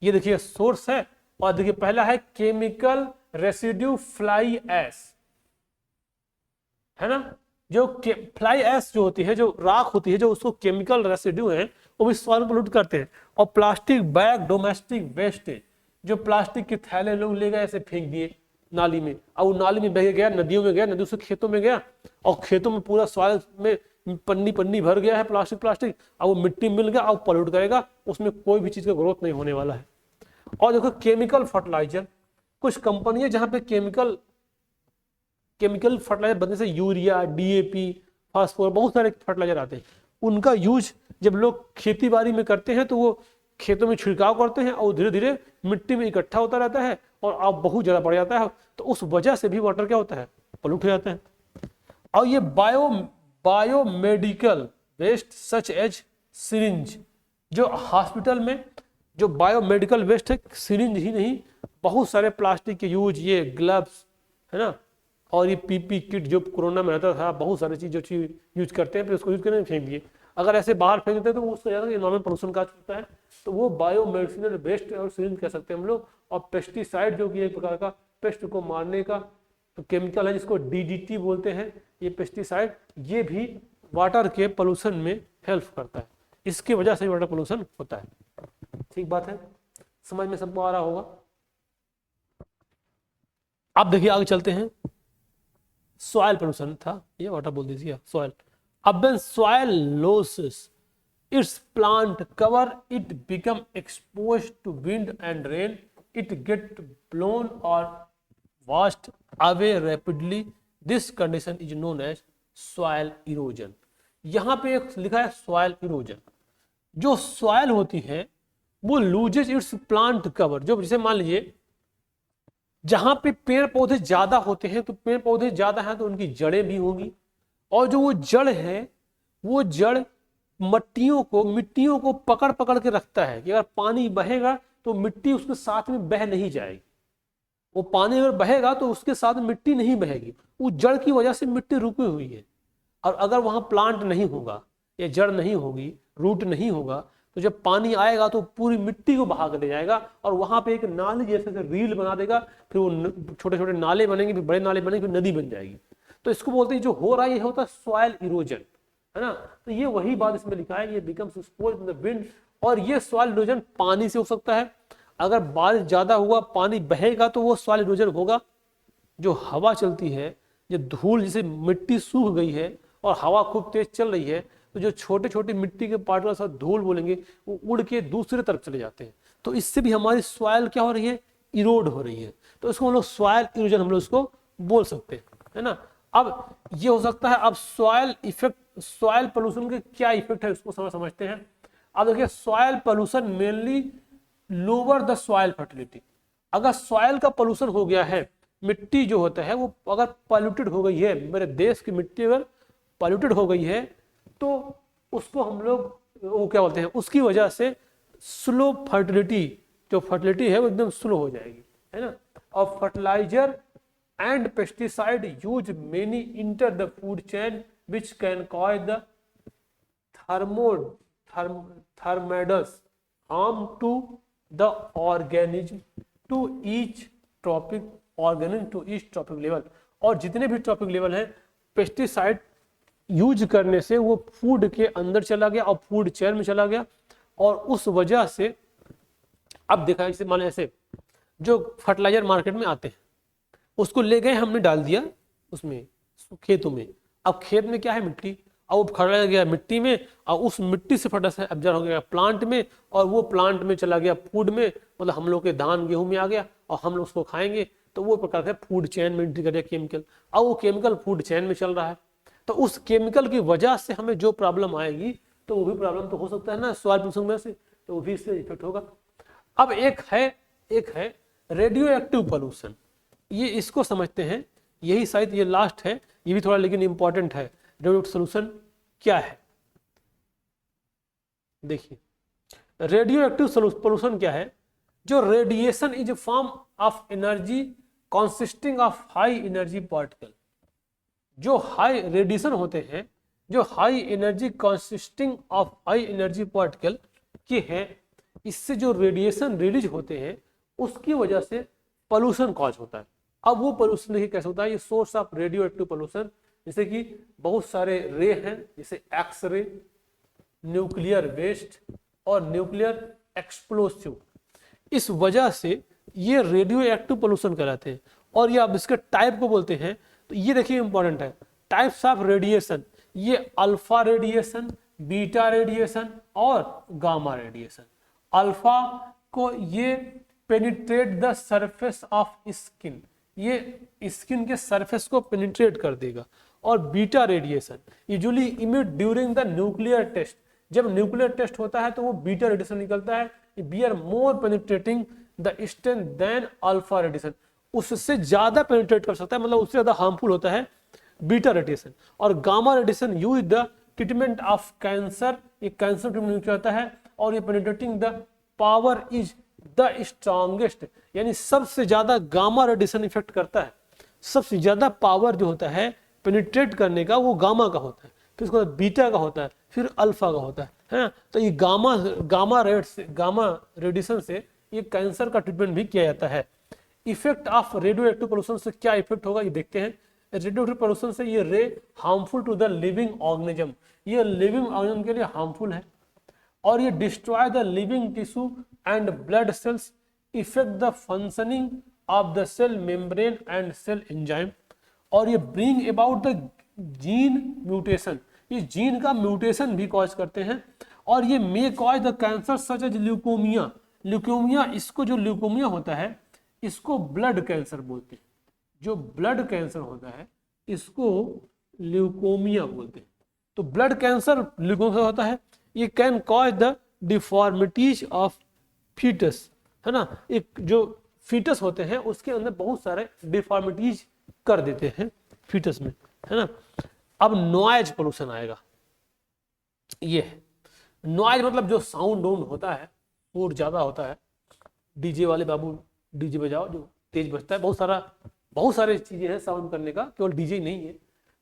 Speaker 1: ये देखिए सोर्स है। और देखिए पहला है केमिकल रेसिड्यू फ्लाई एश, है ना, जो फ्लाई एश जो होती है, जो राख होती है, जो उसको केमिकल रेसिड्यू है, वो भी सॉइल पोल्यूट करते हैं। और प्लास्टिक बैग, डोमेस्टिक वेस्टेज, जो प्लास्टिक के थैले लोग ले गए ऐसे फेंक दिए नाली में, अब वो नाली में बह गया, नदियों में गया, नदियों से खेतों में गया, और खेतों में पूरा सॉइल में पन्नी पन्नी भर गया है प्लास्टिक, अब वो मिट्टी मिल गया, अब पॉल्यूट करेगा, उसमें कोई भी चीज का ग्रोथ नहीं होने वाला है। और देखो केमिकल फर्टिलाइजर, कुछ कंपनियां जहां पे केमिकल फर्टिलाइजर बनने से यूरिया, डीएपी, फास्फोरस, बहुत सारे फर्टिलाइजर आते हैं, उनका यूज जब लोग खेती बाड़ी में करते हैं तो वो खेतों में छिड़काव करते हैं और धीरे धीरे मिट्टी में इकट्ठा होता रहता है और अब बहुत ज्यादा बढ़ जाता है, तो उस वजह से भी वाटर क्या होता है, पॉल्यूट हो जाता है। और ये biomedical waste such as syringe, जो हॉस्पिटल में जो बायोमेडिकल वेस्ट है, सिरिंज ही नहीं, बहुत सारे प्लास्टिक के यूज, ये ग्लव्स है ना, और ये पीपी किट जो कोरोना में रहता था, बहुत सारी चीज जो चीज यूज करते हैं फिर उसको यूज करने फेंक दिए, अगर ऐसे बाहर फेंक देते हैं तो उससे ज्यादा इन्वायरमेंट पोल्यूशन का होता है, तो वो बायोमेडिसिनल वेस्ट और सिरिंज कह सकते हैं हम लोग। और पेस्टिसाइड जो कि एक प्रकार का पेस्ट को मारने का केमिकल है जिसको डीडीटी बोलते हैं, ये पेस्टिसाइड, ये भी वाटर के पोल्यूशन में हेल्प करता है, इसकी वजह से वाटर पोल्यूशन होता है। ठीक बात है, समझ में सबको आ रहा होगा। अब देखिए आगे चलते हैं, सॉइल पोल्यूशन था, ये वाटर बोल दीजिए सॉइल। अब when soil loses its plant cover, it become exposed to wind and rain, it get blown or washed away rapidly, this condition is known as soil erosion। यहाँ पे एक लिखा है soil erosion, जो soil होती है वो loses its plant cover, जो जैसे मान लीजिए जहां पे पेड़ पौधे ज्यादा होते हैं, तो पेड़ पौधे ज्यादा हैं तो उनकी जड़ें भी होंगी, और जो वो जड़ है वो जड़ मिट्टियों को पकड़ पकड़ के रखता है कि अगर पानी बहेगा तो मिट्टी उसके साथ में बह नहीं जाएगी, वो पानी अगर बहेगा तो उसके साथ मिट्टी नहीं बहेगी, वो जड़ की वजह से मिट्टी रुकी हुई है। और अगर वहां प्लांट नहीं होगा या जड़ नहीं होगी, रूट नहीं होगा, तो जब पानी आएगा तो पूरी मिट्टी को बहा कर ले जाएगा और वहां पे एक नाली जैसे रील बना देगा, फिर वो छोटे छोटे नाले बनेंगे, फिर बड़े नाले बनेंगे, फिर नदी बन जाएगी। तो इसको बोलते हैं जो हो रहा है ये होता है सॉइल इरोजन, है ना। तो ये वही बात इसमें लिखा है, ये becomes exposed in the wind, और ये सॉइल इरोजन पानी से हो सकता है, अगर बारिश ज्यादा हुआ पानी बहेगा तो वो सॉइल इरोजन होगा। जो हवा चलती है, जो धूल, जैसे मिट्टी सूख गई है और हवा खूब तेज चल रही है, तो जो छोटे छोटे मिट्टी के पार्टिकल्स और धूल बोलेंगे वो उड़ के दूसरे तरफ चले जाते हैं, तो इससे भी हमारी सॉइल क्या हो रही है, इरोड हो रही है। तो इसको हम लोग सॉइल इरोजन हम लोग इसको बोल सकते हैं, है ना। अब ये हो सकता है, अब सॉइल इफेक्ट, सॉइल पोल्यूशन के क्या इफेक्ट है उसको समझते हैं। अब देखिए soil pollution mainly lower the soil fertility, अगर सॉइल का पोल्यूशन हो गया है, मिट्टी जो होता है वो अगर पॉल्यूटेड हो गई है, मेरे देश की मिट्टी अगर पॉल्यूटेड हो गई है, तो उसको हम लोग वो क्या बोलते हैं, उसकी वजह से स्लो फर्टिलिटी, जो फर्टिलिटी है वो एकदम स्लो हो जाएगी, है ना। और fertiliser and pesticide use many enter the food chain which can cause the tremendous harm to the organism to each trophic organism to each trophic level। और जितने भी ट्रॉपिक लेवल हैं, पेस्टिसाइड यूज करने से वो फूड के अंदर चला गया और फूड चेन में चला गया, और उस वजह से अब देखा जैसे मान ऐसे जो फर्टिलाइजर मार्केट में आते हैं उसको ले गए, हमने डाल दिया उसमें खेतों में, अब खेत में क्या है मिट्टी, अब वो खड़ा गया मिट्टी में, और उस मिट्टी से फर्टिलाइजर एब्जॉर्ब हो गया प्लांट में, और वो प्लांट में चला गया फूड में, मतलब हम लोग के धान गेहूं में आ गया और हम लोग उसको खाएंगे, तो वो प्रकार से फूड चेन में एंट्री कर गया केमिकल, अब वो केमिकल फूड चेन में चल रहा है, तो उस केमिकल की वजह से हमें जो प्रॉब्लम आएगी तो वो भी प्रॉब्लम तो हो सकता है ना सॉइल पोल्यूशन में से, तो वो भी इससे इफेक्ट होगा। अब एक है रेडियो एक्टिव पोल्यूशन, ये इसको समझते हैं, यही शायद ये लास्ट है, ये भी थोड़ा लेकिन इंपॉर्टेंट है। रेडियो सोल्यूशन क्या है, देखिए रेडियो एक्टिव पोल्यूशन क्या है, जो radiation is a form of energy consisting of high energy particle, जो हाई रेडिएशन होते हैं, जो high energy consisting of high energy particle के हैं, इससे जो रेडिएशन रिलीज होते हैं उसकी वजह से पोल्यूशन कॉज होता है। अब वो पोल्यूशन देखिए कैसे होता है, ये source of radio active pollution, जैसे कि बहुत सारे रे हैं, जैसे एक्स रे, न्यूक्लियर वेस्ट और न्यूक्लियर एक्सप्लोसिव, इस वजह से ये रेडियो एक्टिव पोल्यूशन कहलाते हैं। और ये आप इसके टाइप को बोलते हैं, तो ये देखिए इंपॉर्टेंट है, टाइप्स ऑफ रेडिएशन, ये अल्फा रेडिएशन, बीटा रेडिएशन और गामा रेडिएशन। अल्फा को ये penetrate the surface of skin, ये स्किन के सरफेस को पेनिट्रेट कर देगा। और beta radiation usually emit during the nuclear test, जब न्यूक्लियर टेस्ट होता है तो वो बीटा रेडिएशन निकलता है, be are more penetrating the strength than alpha radiation, उससे ज्यादा पेनिट्रेट कर सकता है, मतलब उससे ज्यादा हार्मफुल होता है बीटा रेडिएशन। और gamma radiation use the treatment of cancer, ये कैंसर ट्रीटमेंट यूज करता है। और ये penetrating the power is the strongest, यानी सबसे ज्यादा गामा रेडिएशन इफेक्ट करता है, सबसे ज्यादा पावर जो होता है पेनिट्रेट करने का वो गामा का होता है, फिर उसके बाद बीटा का होता है, फिर अल्फा का होता है। तो ये गामा रेडिएशन से ये कैंसर का ट्रीटमेंट भी किया जाता है। Effect of radio active pollution से क्या इफेक्ट होगा ये देखते हैं। रेडियो एक्टिव पोल्यूशन से ये ray harmful to the living organism, ये लिविंग ऑर्गेनिज्म के लिए हार्मफुल है। और ये destroy the living tissue and blood cells, effect the functioning of the cell membrane and cell enzyme. और ये bring about the gene mutation, ये gene का म्यूटेशन भी कॉज करते हैं। और ये may cause the cancer such as leukaemia, leukaemia, इसको जो ल्यूकोमिया होता है इसको ब्लड कैंसर बोलते हैं, जो ब्लड कैंसर होता है इसको ल्यूकोमिया बोलते हैं। तो ब्लड कैंसर ल्यूकोमिया होता है, ये can cause the deformities of foetus, है ना, एक जो फीटस होते हैं उसके अंदर बहुत सारे डिफॉर्मिटीज कर देते हैं फीटस में, है ना। अब नॉइज पोल्यूशन आएगा, ये नॉइज मतलब जो साउंड होता है वो ज्यादा होता है, डीजे वाले बाबू डीजे बजाओ जो तेज बजता है, बहुत सारे चीजें हैं साउंड करने का, केवल डीजे ही नहीं है।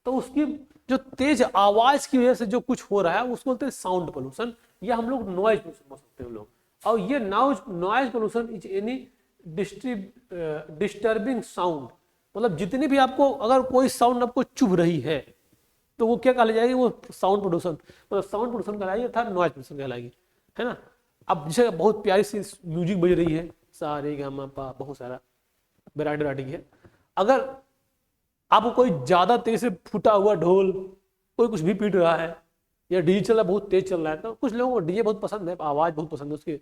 Speaker 1: तो उसकी जो तेज आवाज की वजह से जो कुछ हो रहा है उसको बोलते हैं साउंड पोल्यूशन, या हम लोग नॉइज पोल्यूशन बोल सकते हैं लोग। और ये noise pollution is any disturbing sound, मतलब जितनी भी आपको अगर कोई साउंड आपको चुभ रही है तो वो क्या कहलाई जाएगी, वो साउंड पोल्यूशन, मतलब साउंड पोल्यूशन कहलाएगी अर्थात नॉइज पोल्यूशन कहलाएगी, है ना। अब जैसे बहुत प्यारी सी म्यूजिक बज रही है, सारे गामा पा, बहुत सारा वैरायटी की है, अगर आपको कोई ज्यादा तेज से फूटा हुआ ढोल, कोई कुछ भी पीट रहा है, या डीजे चल रहा है बहुत तेज चल रहा है, तो कुछ लोगों को डीजे बहुत पसंद है, आवाज बहुत पसंद है उसकी,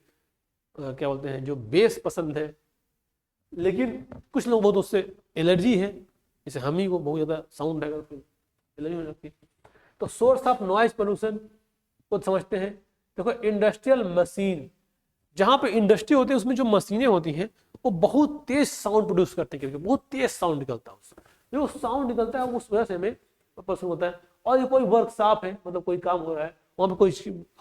Speaker 1: क्या बोलते हैं जो बेस पसंद है, लेकिन कुछ लोग बहुत उससे एलर्जी है, जैसे हम ही को बहुत ज्यादा साउंड है एलर्जी हो जाती है। तो सोर्स ऑफ नॉइज पोल्यूशन को समझते हैं। देखो इंडस्ट्रियल मशीन, जहां पे इंडस्ट्री होती है उसमें जो मशीनें होती हैं वो बहुत तेज साउंड प्रोड्यूस करते हैं, बहुत तेज साउंड निकलता है, जो साउंड निकलता है उस वजह से हमें पसंद होता है। और ये कोई वर्कशॉप है, मतलब कोई काम हो रहा है वहां पे कोई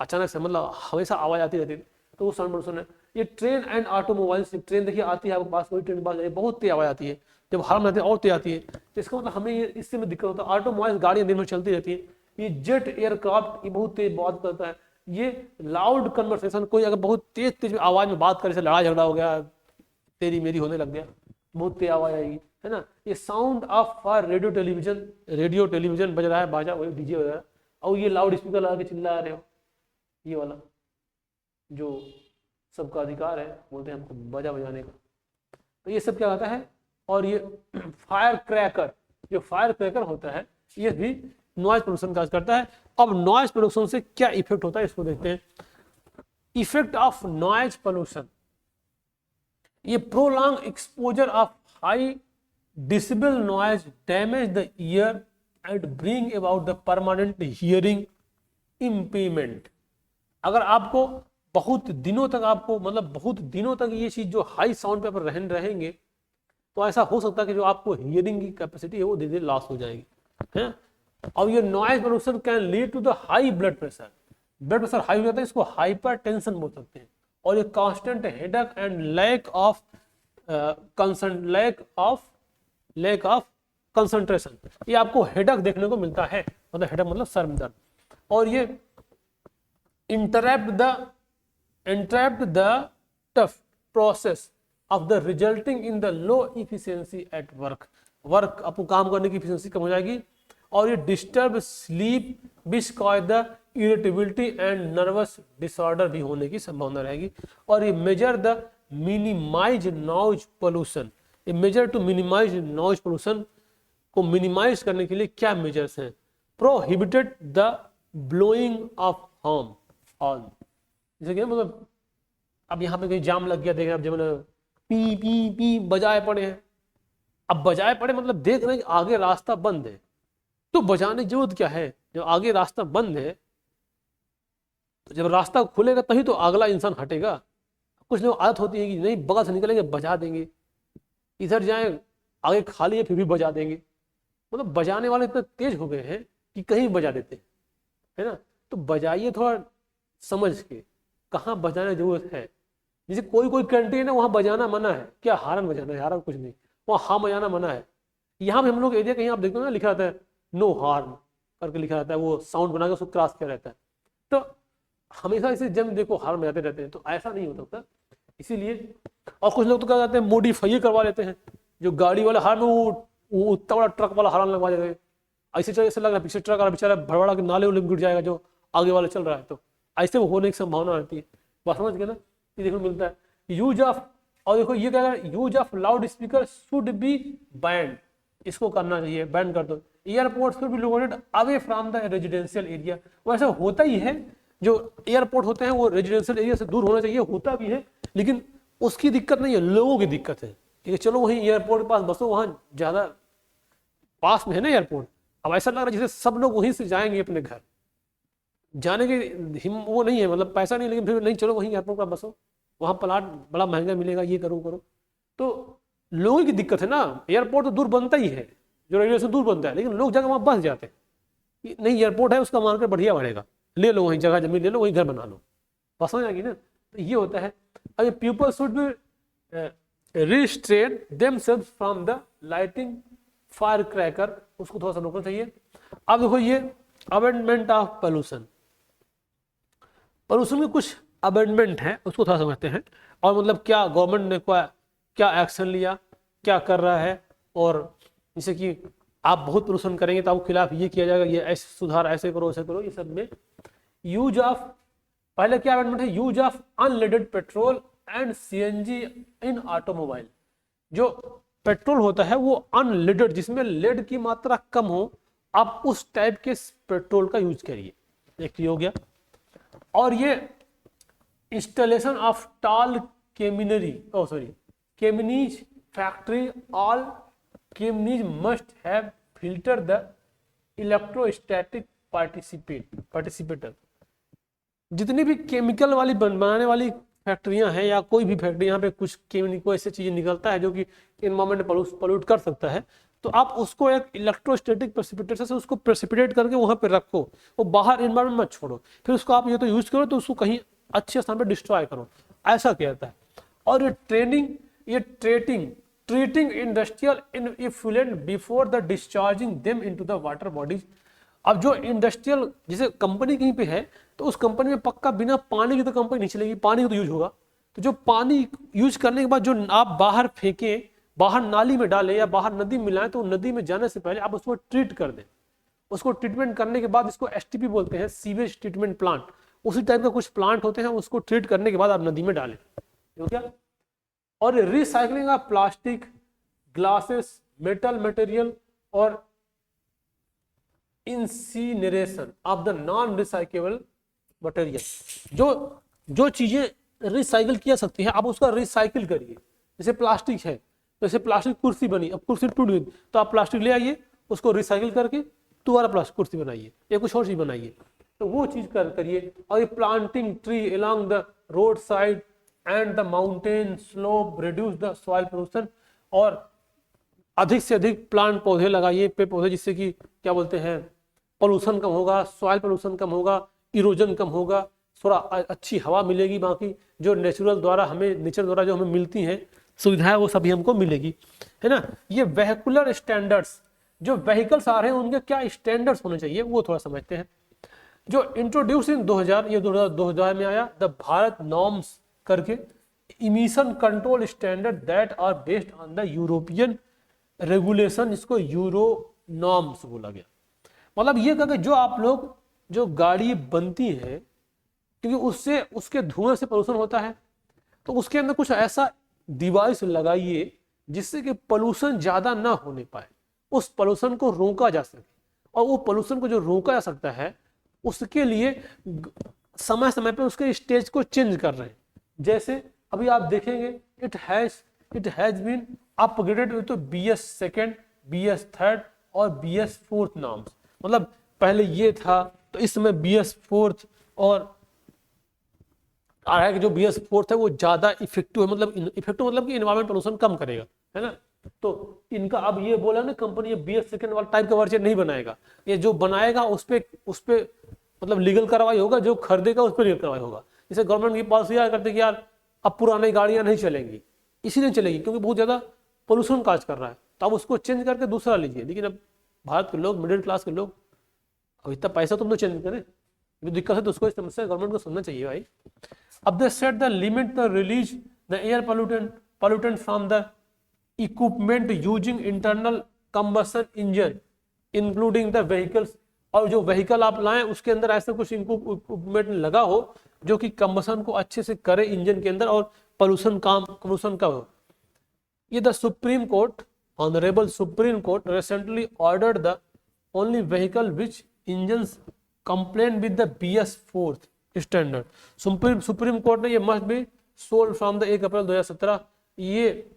Speaker 1: अचानक से मतलब हमेशा आवाज आती रहती है, तो वो साउंड पोल्यूशन है। ये ट्रेन एंड ऑटोमोबाइल्स, ट्रेन देखिए आती है आपके पास, कोई ट्रेन पास बहुत तेज आवाज आती है, जब हॉर्न आती है और तेज आती है, तो इसका मतलब हमें इससे में दिक्कत होता है। ऑटोमोबाइल्स गाड़ियां दिन भर चलती रहती है। ये जेट एयरक्राफ्ट ये बहुत तेज बात करता है। ये लाउड कन्वर्सेशन, कोई अगर बहुत तेज आवाज में बात करे, जैसे लड़ाई झगड़ा हो गया, तेरी मेरी होने लग गया, बहुत तेज आवाज आएगी, है ना। ये sound of for radio television बज रहा है, बाजा वही डीजे वगैरह, और ये लाउड स्पीकर लगा के चिल्ला रहे हो, ये वाला जो सबका अधिकार है बोलते हैं हमको बाजा बजाने का, तो ये सब क्या होता है। और ये फायर क्रैकर, जो फायर क्रैकर होता है ये भी नॉइज पोल्यूशन का करता है। अब नॉइज पोल्यूशन से क्या इफेक्ट होता है इसको देखते हैं। इफेक्ट ऑफ नॉइज पोल्यूशन, ये prolong exposure of high डिसिबल noise damage the year and bring about the permanent hearing impairment. अगर आपको बहुत दिनों तक बहुत दिनों तक ये चीज जो हाई साउंड पे आप रहेंगे तो ऐसा हो सकता है कि जो आपको हियरिंग की कैपेसिटी है वो धीरे धीरे लॉस हो जाएगी, है। और ये noise pollution can lead to the high blood pressure high हो जाता है, इसको हाइपरटेंशन बोल सकते हैं। और ये constant headache and lack of concentration, ये आपको हेडेक देखने को मिलता है, मतलब हेडेक मतलब सर में दर्द। और ये interrupt the tough process of the resulting in the low efficiency at work, आपको काम करने की efficiency कम हो जाएगी। और ये disturb sleep which cause the irritability and nervous disorder भी होने की संभावना रहेगी। और ये measure the minimise noise pollution, a measure to minimise noise pollution को मिनिमाइज करने के लिए क्या मेजर्स हैं? Prohibited the blowing of horn on, जैसे कि मतलब अब यहाँ पे कहीं जाम लग गया, देखें अब जब पी पी पी बजाए पड़े हैं, अब बजाए पड़े मतलब देख रहे हैं कि आगे रास्ता बंद है, तो बजाने की जरूरत क्या है? जब आगे रास्ता बंद है तो जब रास्ता खुलेगा तभी तो अगला इंसान हटेगा। कुछ लोग आदत होती है कि नहीं बगल से निकलेंगे बजा देंगे, इधर जाए आगे खाली है फिर भी बजा देंगे, मतलब बजाने वाले इतने तेज हो गए हैं कि कहीं बजा देते हैं, है ना। तो बजाइए थोड़ा समझ के, कहाँ बजाने की जरूरत है। जैसे कोई कोई कैंटीन है वहाँ बजाना मना है, क्या हारन बजाना है, हारन कुछ नहीं, वहाँ हाँ बजाना मना है। यहाँ भी हम लोग एरिया कहीं आप देखते हो ना लिखा रहता है नो हार्न करके लिखा रहता है, वो साउंड बना के उसको क्रॉस किया रहता है। तो हमेशा इसे जब देखो हार्न बजाते रहते हैं, तो ऐसा नहीं होता था, इसीलिए। और कुछ लोग तो क्या कहते हैं मॉडिफाई करवा लेते हैं, जो गाड़ी वाला हार्न में वो उतना बड़ा ट्रक वाला हार्न लगवा देते हैं, ऐसे लग रहा है पीछे ट्रक वाला बेचारा भड़बड़ा के नाले वाले गिर जाएगा जो आगे वाला चल रहा है, तो ऐसे होने की संभावना रहती है। बात समझ गए ना, ये देखो मिलता है यूज ऑफ, और देखो ये क्या है, use of loud speaker should be band, इसको करना चाहिए, बैंड कर दो। Airport should be located away from the residential area, वो ऐसा होता ही है, जो एयरपोर्ट होते हैं वो रेजिडेंशियल एरिया से दूर होना चाहिए, होता भी है, लेकिन उसकी दिक्कत नहीं है, लोगों की दिक्कत है कि चलो वहीं एयरपोर्ट के पास बसो, वहां ज्यादा पास में है ना एयरपोर्ट। अब ऐसा लग रहा है जैसे सब लोग वहीं से जाएंगे अपने घर, जाने के वो नहीं है, मतलब पैसा नहीं, लेकिन फिर नहीं चलो वहीं एयरपोर्ट पर बसो, वहां प्लाट बड़ा महंगा मिलेगा, ये करो करो। तो लोगों की दिक्कत है ना, एयरपोर्ट तो दूर बनता ही है, जो रेलवे से दूर बनता है, लेकिन लोग जगह वहां बस जाते हैं, नहीं एयरपोर्ट है उसका मार्केट बढ़िया बढ़ेगा, ले लो वहीं जगह जमीन ले लो, वहीं घर बना लो, बस हो जाएगी ना। तो ये होता है। अब people should be restrain themselves from the lighting fire cracker, उसको थोड़ा सा रोकना चाहिए। अब देखो ये अमेंडमेंट ऑफ पोल्यूशन, पोल्यूशन के कुछ अमेंडमेंट है, उसको थोड़ा समझते हैं, और मतलब क्या गवर्नमेंट ने क्या एक्शन लिया, क्या कर रहा है, और जैसे कि आप बहुत पोल्यूशन करेंगे तो आपके खिलाफ ये किया जाएगा, ये ऐसे सुधार ऐसे करो ऐसे करो, ये सब में यूज ऑफ, पहले क्या अमेंडमेंट है, use of unleaded petrol and CNG in automobile. जो पेट्रोल होता है वो अनलेडेड, जिसमें लेड की मात्रा कम हो, आप उस टाइप के पेट्रोल का यूज करिए, एक हो गया। और ये installation of tall chimneys factory, all chimneys must have filter the electrostatic participator. जितनी भी केमिकल वाली बनाने वाली फैक्ट्रियां हैं, या कोई भी फैक्ट्री, यहाँ पे कुछ केमिकल ऐसे चीजें निकलता है जो कि एनवायरमेंट पॉल्यूट कर सकता है, तो आप उसको एक इलेक्ट्रोस्टैटिक प्रेसिपिटेटर से उसको प्रेसिपिटेट करके वहां पे रखो, वो बाहर एनवायरमेंट मत छोड़ो, फिर उसको आप ये तो यूज करो तो उसको कहीं अच्छे स्थान पे डिस्ट्रॉय करो, ऐसा कहता है। और ये treating industrial effluent before the discharging them into the water bodies. अब जो इंडस्ट्रियल जैसे कंपनी कहीं पे है, तो उस कंपनी में पक्का बिना पानी की तो कंपनी नहीं चलेगी, पानी का तो यूज होगा, तो जो पानी यूज करने के बाद जो आप बाहर फेंके, बाहर नाली में डालें या बाहर नदी में मिलाएं, तो नदी में जाने से पहले आप उसको ट्रीट कर दें। उसको ट्रीटमेंट करने के बाद, इसको एसटीपी बोलते हैं, सीवेज ट्रीटमेंट प्लांट, उसी टाइप का कुछ प्लांट होते हैं, उसको ट्रीट करने के बाद आप नदी में डालें, हो गया। और recycling of plastic, glasses, metal material, और incineration of the non recyclable material. जो चीजें रिसाइकिल किया सकती हैं आप उसका रिसाइकिल करिए। जैसे प्लास्टिक है, तो जैसे प्लास्टिक कुर्सी बनी, अब कुर्सी टूट गई तो आप प्लास्टिक ले आइए, उसको रिसाइकिल करके दोबारा प्लास्टिक कुर्सी बनाइए या कुछ और चीज बनाइए, तो वो चीज करिए। और ये planting tree along the road side and the mountain slope reduce the soil pollution, और अधिक से अधिक प्लांट पौधे लगाइए, पेड़ पौधे, जिससे कि क्या बोलते हैं पोल्यूशन कम होगा, सॉइल पोल्यूशन कम होगा, इरोजन कम होगा, थोड़ा अच्छी हवा मिलेगी, बाकी जो नेचर द्वारा जो हमें मिलती हैं सुविधाएं वो सभी हमको मिलेगी, है ना। ये वेहिकुलर स्टैंडर्ड्स, जो व्हीकल्स आ रहे हैं उनके क्या स्टैंडर्ड्स होने चाहिए वो थोड़ा समझते हैं। जो इंट्रोड्यूस इन 2000, ये 2000 में आया, द भारत नॉर्म्स करके, emission control standard that are based on the European regulation, इसको यूरो नॉर्म्स बोला गया। मतलब ये कहा कि जो आप लोग जो गाड़ी बनती है, क्योंकि उससे उसके धुएं से प्रदूषण होता है, तो उसके अंदर कुछ ऐसा डिवाइस लगाइए जिससे कि पोल्यूशन ज्यादा ना होने पाए, उस पोल्यूशन को रोका जा सके। और वो पोल्यूशन को जो रोका जा सकता है उसके लिए समय समय पे उसके स्टेज को चेंज कर रहे हैं। जैसे अभी आप देखेंगे it has been upgraded with BS second, BS third और BS फोर्थ नाम्स। मतलब पहले ये था तो इस समय BS फोर्थ और आ रहा है कि जो BS फोर्थ है वो ज्यादा इफेक्टिव है, मतलब इफेक्टिव मतलब कि एनवायरमेंट पोल्यूशन कम करेगा, है ना। तो इनका अब ये बोला ना कंपनी ये BS सेकेंड वाला टाइप का वर्जन नहीं बनाएगा, ये जो बनाएगा उस पे मतलब लीगल कार्रवाई होगा, जो खरीदेगा उस पर लीगल कार्रवाई होगा। जैसे गवर्नमेंट की पॉलिसी आया करते कि यार अब पुरानी गाड़ियां नहीं चलेंगी, इसीलिए चलेगी क्योंकि बहुत ज्यादा पोल्यूशन काज कर रहा है, तो अब उसको चेंज करके दूसरा लीजिए। लेकिन अब भारत के लोग, मिडिल क्लास के लोग, अब इतना पैसा तुम तो चेंज करें, जो दिक्कत है तो उसको इस समस्या गवर्नमेंट को सुनना चाहिए भाई। अब they set the limit the release the air pollutant from the equipment using internal combustion engine including the vehicles. और जो व्हीकल आप लाएं उसके अंदर ऐसा कुछ इक्विपमेंट लगा हो जो कि कंबशन को अच्छे से करे इंजन के अंदर और पोल्यूशन का हो। ये the supreme court, honourable supreme court recently ordered the only vehicle which engines complain with the BS fourth standard. Supreme court ने ये must be sold from the 1 अप्रैल 2017, ये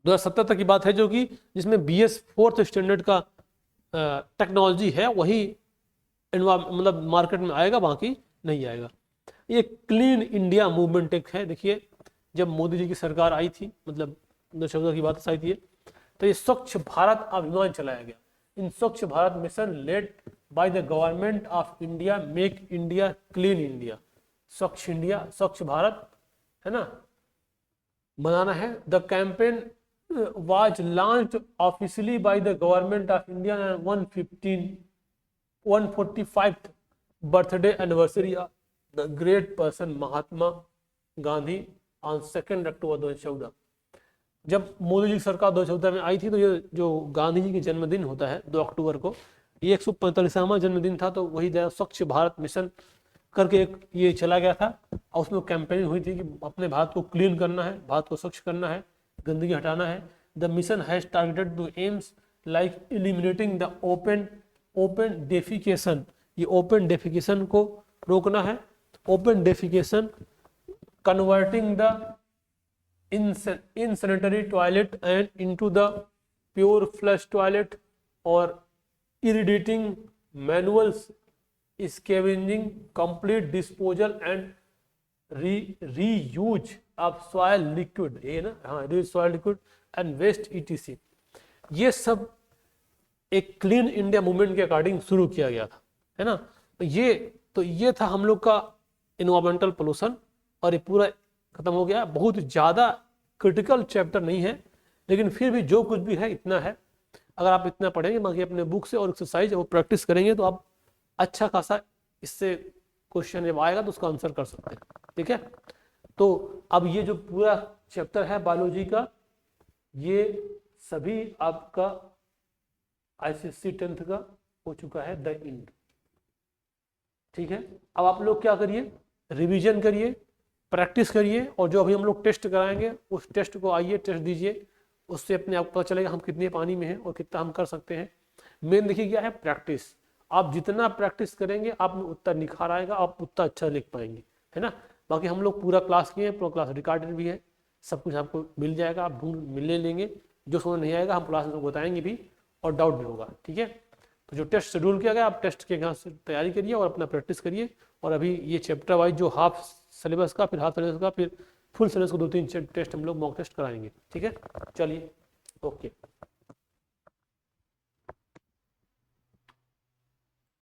Speaker 1: 2017 तक की बात है, जो कि जिसमें BS फोर्थ स्टैंडर्ड का टेक्नोलॉजी है वही मतलब मार्केट में आएगा, बाकी नहीं आएगा। ये क्लीन इंडिया मूवमेंट एक है। देखिए जब मोदी जी की सरकार आई थी, मतलब 2014 की बात आई थी, तो ये स्वच्छ भारत अभियान चलाया गया। इन स्वच्छ Bharat mission led by the government of India, make India clean India, स्वच्छ भारत, है ना, बनाना है। The campaign was launched officially by the government of India on 145th birthday anniversary of the great person Mahatma Gandhi on 2nd October 2014। जब मोदी जी सरकार 2014 में आई थी तो ये जो गांधी जी की जन्मदिन होता है 2 अक्टूबर को, ये 145वां जन्मदिन था, तो वही स्वच्छ भारत मिशन करके एक ये चला गया था और उसमें कैंपेनिंग हुई थी कि अपने भारत को क्लीन करना है, भारत को स्वच्छ करना है, गंदगी हटाना है। The mission has targeted to aims like eliminating the open defecation, ये ओपन डेफिकेशन को रोकना है, open defecation, converting the insanitary toilet and into the pure flush toilet, और eradicating manuals, scavenging, complete disposal and reuse of soil liquid, ये ना, हाँ, reuse soil liquid and waste ETC। ये सब एक क्लीन इंडिया मूवमेंट के according शुरू किया गया था, है ना। तो ये था हम लोग का इन्वायरमेंटल पोल्यूशन, और ये पूरा खत्म हो गया। बहुत ज़्यादा क्रिटिकल चैप्टर नहीं है, लेकिन फिर भी जो कुछ भी है इतना है। अगर आप इतना पढ़ेंगे बाकी अपने बुक से और एक्सरसाइज वो प्रैक्टिस करेंगे तो आप अच्छा खासा इससे क्वेश्चन जब आएगा तो उसका आंसर कर सकते हैं, ठीक है। तो अब ये जो पूरा चैप्टर है बायोलॉजी का, ये सभी आपका ICSE 10th का हो चुका है द एंड, ठीक है। अब आप लोग क्या करिए, रिवीजन करिए, प्रैक्टिस करिए, और जो अभी हम लोग टेस्ट कराएंगे उस टेस्ट को आइए, टेस्ट दीजिए, उससे अपने आप पता चलेगा हम कितने पानी में हैं और कितना हम कर सकते हैं। मेन देखिए क्या है, प्रैक्टिस। आप जितना प्रैक्टिस करेंगे आप में उतना निखार आएगा, आप उतना अच्छा लिख पाएंगे, है ना। बाकी हम लोग पूरा क्लास किए, पूरा क्लास रिकॉर्डेड भी है, सब कुछ आपको मिल जाएगा, आप ढूंढ मिलने लेंगे। जो समझ नहीं आएगा हम क्लास में बताएंगे भी और डाउट भी होगा, ठीक है। तो जो टेस्ट शेड्यूल किया गया, आप टेस्ट के यहाँ से तैयारी करिए और अपना प्रैक्टिस करिए। और अभी ये चैप्टर वाइज जो हाफ सिलेबस का, फिर हाफ सिलेबस का, फिर फुल सिलेबस को 2-3 टेस्ट हम लोग मॉक टेस्ट कराएंगे, ठीक है। चलिए, ओके।